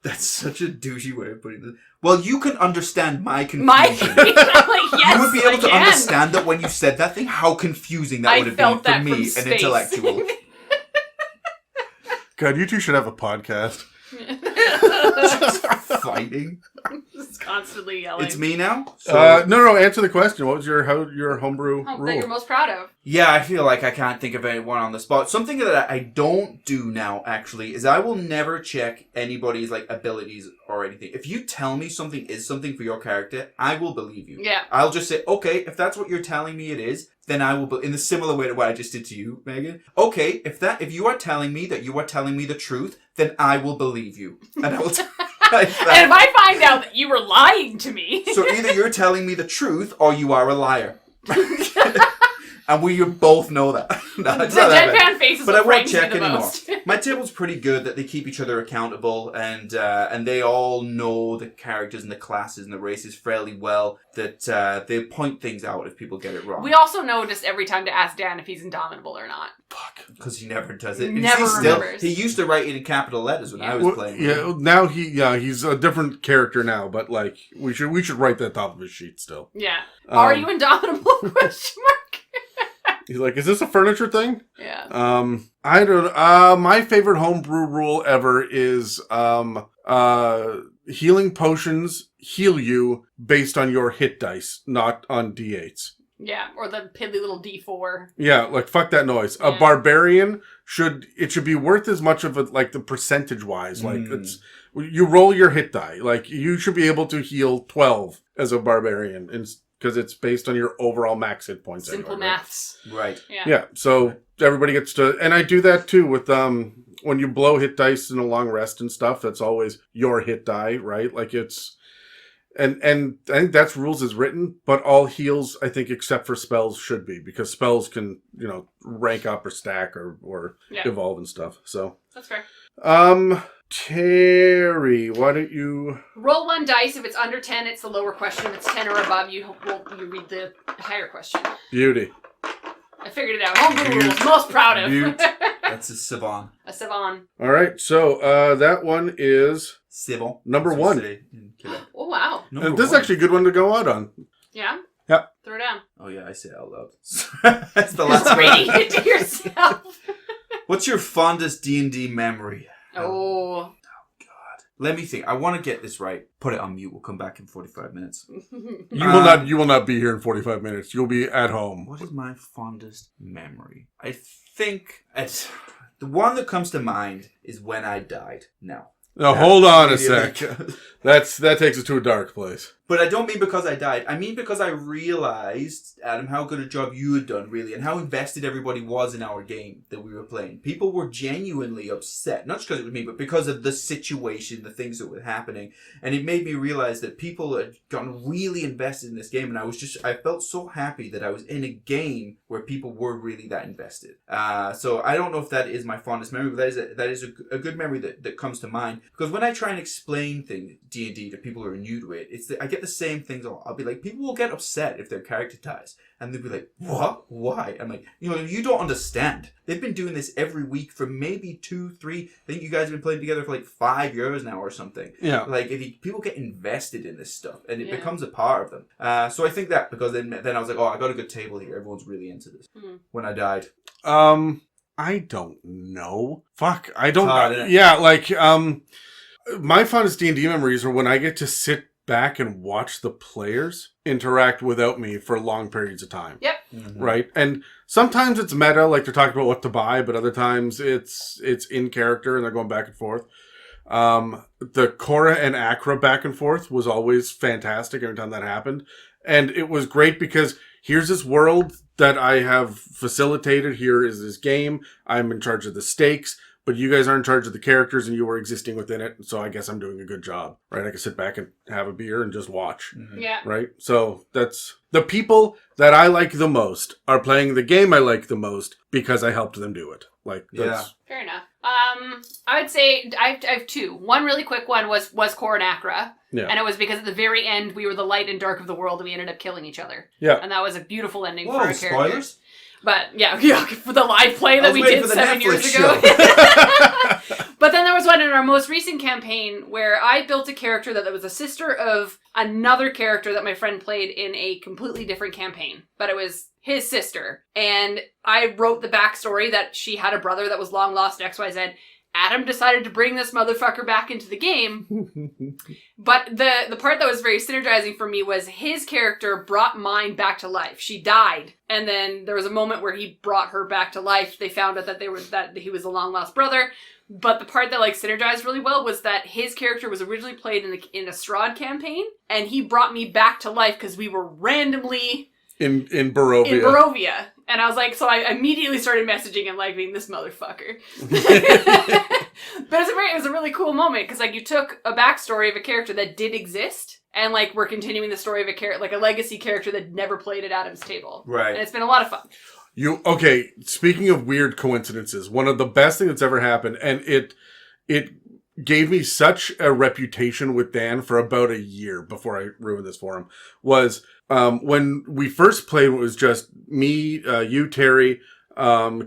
That's such a douchey way of putting this. Well, you can understand my confusion. My yes, You would be able to I can. understand that when you said that thing, how confusing that I would have been felt for that me, from an space. intellectual. God, you two should have a podcast. Fighting. Just constantly yelling. It's me now? So, No, answer the question. What was your homebrew That rule? you're most proud of. yeah, I feel like I can't think of anyone on the spot. Something that I don't do now, actually, is I will never check anybody's like abilities or anything. If you tell me something is something for your character, I will believe you. Yeah. I'll just say, okay, if that's what you're telling me it is, then I will, in a similar way to what I just did to you, Megan. Okay, if you are telling me that you are telling me the truth, then I will believe you. And I will like that. And if I find out that you were lying to me. So either you're telling me the truth or you are a liar. And we both know that. No, The it's not that bad. deadpan face is But what I won't frightens me check the anymore. most. My table's pretty good that they keep each other accountable and they all know the characters and the classes and the races fairly well. That they point things out if people get it wrong. We also know just every time to ask Dan if he's indomitable or not. Fuck. Because he never does it. Never remembers. He used to write it in capital letters when I was playing. Yeah, now he's a different character now, but like we should write that top of his sheet still. Yeah. Are you indomitable? Question mark. He's like, is this a furniture thing? Yeah. I don't. My favorite homebrew rule ever is healing potions heal you based on your hit dice, not on d8s. Yeah, or the piddly little D4. Yeah, like fuck that noise. A barbarian should be worth as much of it, like the percentage wise. Like it's you roll your hit die. Like you should be able to heal 12 as a barbarian, because it's based on your overall max hit points. Simple anyway, maths. Right. Yeah. So everybody gets to, and I do that too with when you blow hit dice in a long rest and stuff. That's always your hit die, right? Like it's. And I think that's rules as written, but all heals, I think, except for spells should be, because spells can, rank up or stack or evolve and stuff. So that's fair. Terry, why don't you roll 1 dice? If it's under 10, it's the lower question. If it's 10 or above, you read the higher question. Beauty. I figured it out. Homebrew rules. Most proud of. That's a Savon. A Savon. All right, so that one is Savon. number 1. Oh wow. And this is actually a good one to go out on. Yeah. Yep. Throw it down. Oh yeah, I say it out loud. That's the last Just one. reading it to yourself. What's your fondest D&D memory? Oh. Let me think. I want to get this right. Put it on mute. We'll come back in 45 minutes. You will not be here in 45 minutes. You'll be at home. What is my fondest memory? I think the one that comes to mind is when I died. No. Now, hold on a sec. That takes us to a dark place. But I don't mean because I died. I mean because I realized, Adam, how good a job you had done, really, and how invested everybody was in our game that we were playing. People were genuinely upset, not just because it was me, but because of the situation, the things that were happening. And it made me realize that people had gotten really invested in this game, and I felt so happy that I was in a game where people were really that invested. So I don't know if that is my fondest memory, but that is a good memory that comes to mind. Because when I try and explain things, D&D, to people who are new to it, I get the same things. I'll be like, people will get upset if their character dies. And they'll be like, what? Why? I'm like, you don't understand. They've been doing this every week for maybe 2, 3. I think you guys have been playing together for like 5 years now or something. Yeah. Like, people get invested in this stuff, and it becomes a part of them. So I think that, because then I was like, I got a good table here. Everyone's really into this. Mm-hmm. When I died. I don't know. Fuck, I don't. Hard, yeah, like, my fondest D&D memories are when I get to sit back and watch the players interact without me for long periods of time. Yep. Mm-hmm. Right? And sometimes it's meta, like they're talking about what to buy, but other times it's in character and they're going back and forth. The Cora and Acra back and forth was always fantastic every time that happened. And it was great because here's this world that I have facilitated. Here is this game. I'm in charge of the stakes. But you guys are in charge of the characters and you were existing within it. So I guess I'm doing a good job, right? I can sit back and have a beer and just watch. Mm-hmm. Yeah. Right? So that's the people that I like the most are playing the game I like the most because I helped them do it. Like, that's... Fair enough. I would say I have 2. One really quick one was Cora and Acra. Yeah. And it was because at the very end, we were the light and dark of the world and we ended up killing each other. Yeah. And that was a beautiful ending for our characters. Spoilers? But yeah, for the live play that we did 7 years ago. But then there was one in our most recent campaign where I built a character that was a sister of another character that my friend played in a completely different campaign. But it was his sister. And I wrote the backstory that she had a brother that was long lost XYZ. Adam decided to bring this motherfucker back into the game. But the part that was very synergizing for me was his character brought mine back to life. She died. And then there was a moment where he brought her back to life. They found out that he was a long lost brother. But the part that synergized really well was that his character was originally played in a Strahd campaign. And he brought me back to life because we were randomly in Barovia. In Barovia. And I was like, so I immediately started messaging him being this motherfucker. But it was a really cool moment because you took a backstory of a character that did exist and we're continuing the story of a character, a legacy character that never played at Adam's table. Right. And it's been a lot of fun. Okay, speaking of weird coincidences, one of the best things that's ever happened, and it gave me such a reputation with Dan for about a year before I ruined this for him, was when we first played, it was just me, you, Terry,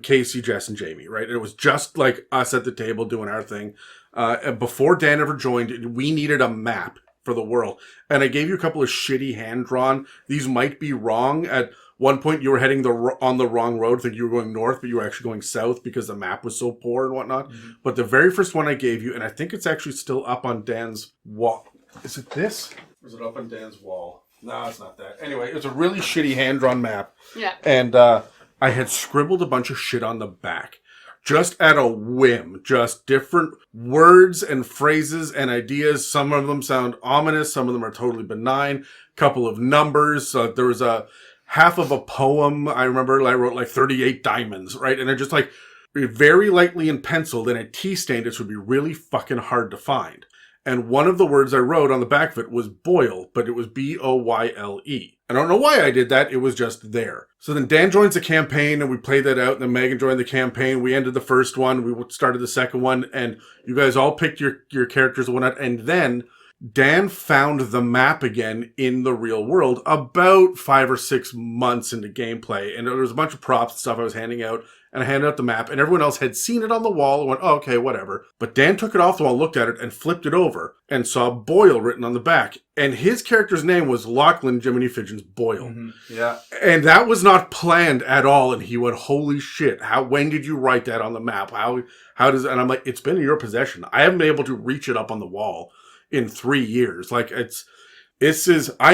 Casey, Jess, and Jamie, right? And it was just us at the table doing our thing. And before Dan ever joined, we needed a map for the world. And I gave you a couple of shitty hand-drawn. These might be wrong. At one point, you were heading on the wrong road. I think you were going north, but you were actually going south because the map was so poor and whatnot. Mm-hmm. But the very first one I gave you, and I think it's actually still up on Dan's wall. Is it this? Or is it up on Dan's wall? No, it's not that. Anyway, it was a really shitty hand-drawn map. Yeah. And I had scribbled a bunch of shit on the back. Just at a whim. Just different words and phrases and ideas. Some of them sound ominous. Some of them are totally benign. Couple of numbers. There was a half of a poem. I remember I wrote like 38 diamonds, right? And I just like very lightly in pencil. Then I tea-stained it, so it would be really fucking hard to find. And one of the words I wrote on the back of it was boil, but it was B-O-Y-L-E. I don't know why I did that. It was just there. So then Dan joins the campaign and we played that out. And then Megan joined the campaign. We ended the first one. We started the second one. And you guys all picked your characters and whatnot. And then Dan found the map again in the real world about 5 or 6 months into gameplay. And there was a bunch of props and stuff I was handing out. And I handed out the map, and everyone else had seen it on the wall and went, oh, okay, whatever. But Dan took it off the wall, looked at it, and flipped it over, and saw Boyle written on the back. And his character's name was Lachlan Jiminy Fidgeon's Boyle. Mm-hmm. Yeah. And that was not planned at all. And he went, holy shit, when did you write that on the map? How does, and I'm like, it's been in your possession. I haven't been able to reach it up on the wall in 3 years. Like, I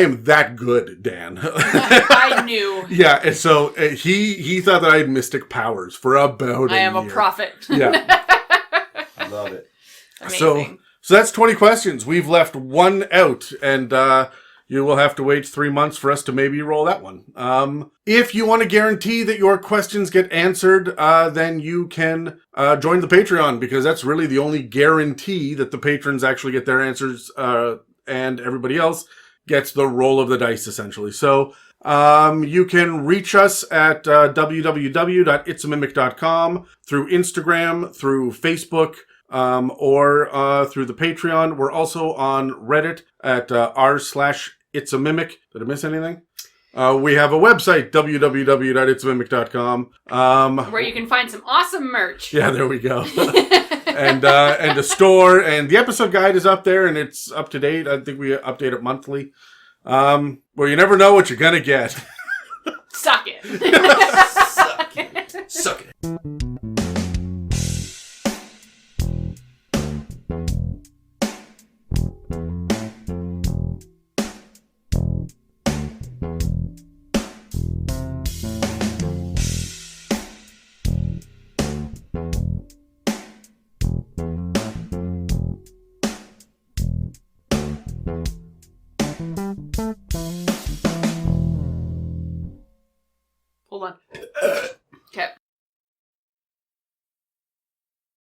am that good, Dan. I knew. Yeah, and so he thought that I had mystic powers for about a year. I am a prophet. Yeah. I love it. Amazing. So that's 20 questions. We've left one out, and you will have to wait 3 months for us to maybe roll that one. If you want to guarantee that your questions get answered, then you can join the Patreon, because that's really the only guarantee that the patrons actually get their answers, and everybody else gets the roll of the dice, essentially. So you can reach us at www.itsamimic.com, through Instagram, through Facebook, or through the Patreon. We're also on Reddit at r/itsamimic. Did I miss anything? We have a website, www.itsamimic.com. Where you can find some awesome merch. Yeah, there we go. and a store, and the episode guide is up there, and it's up to date. I think we update it monthly. Well, you never know what you're gonna get. Suck it. Suck it.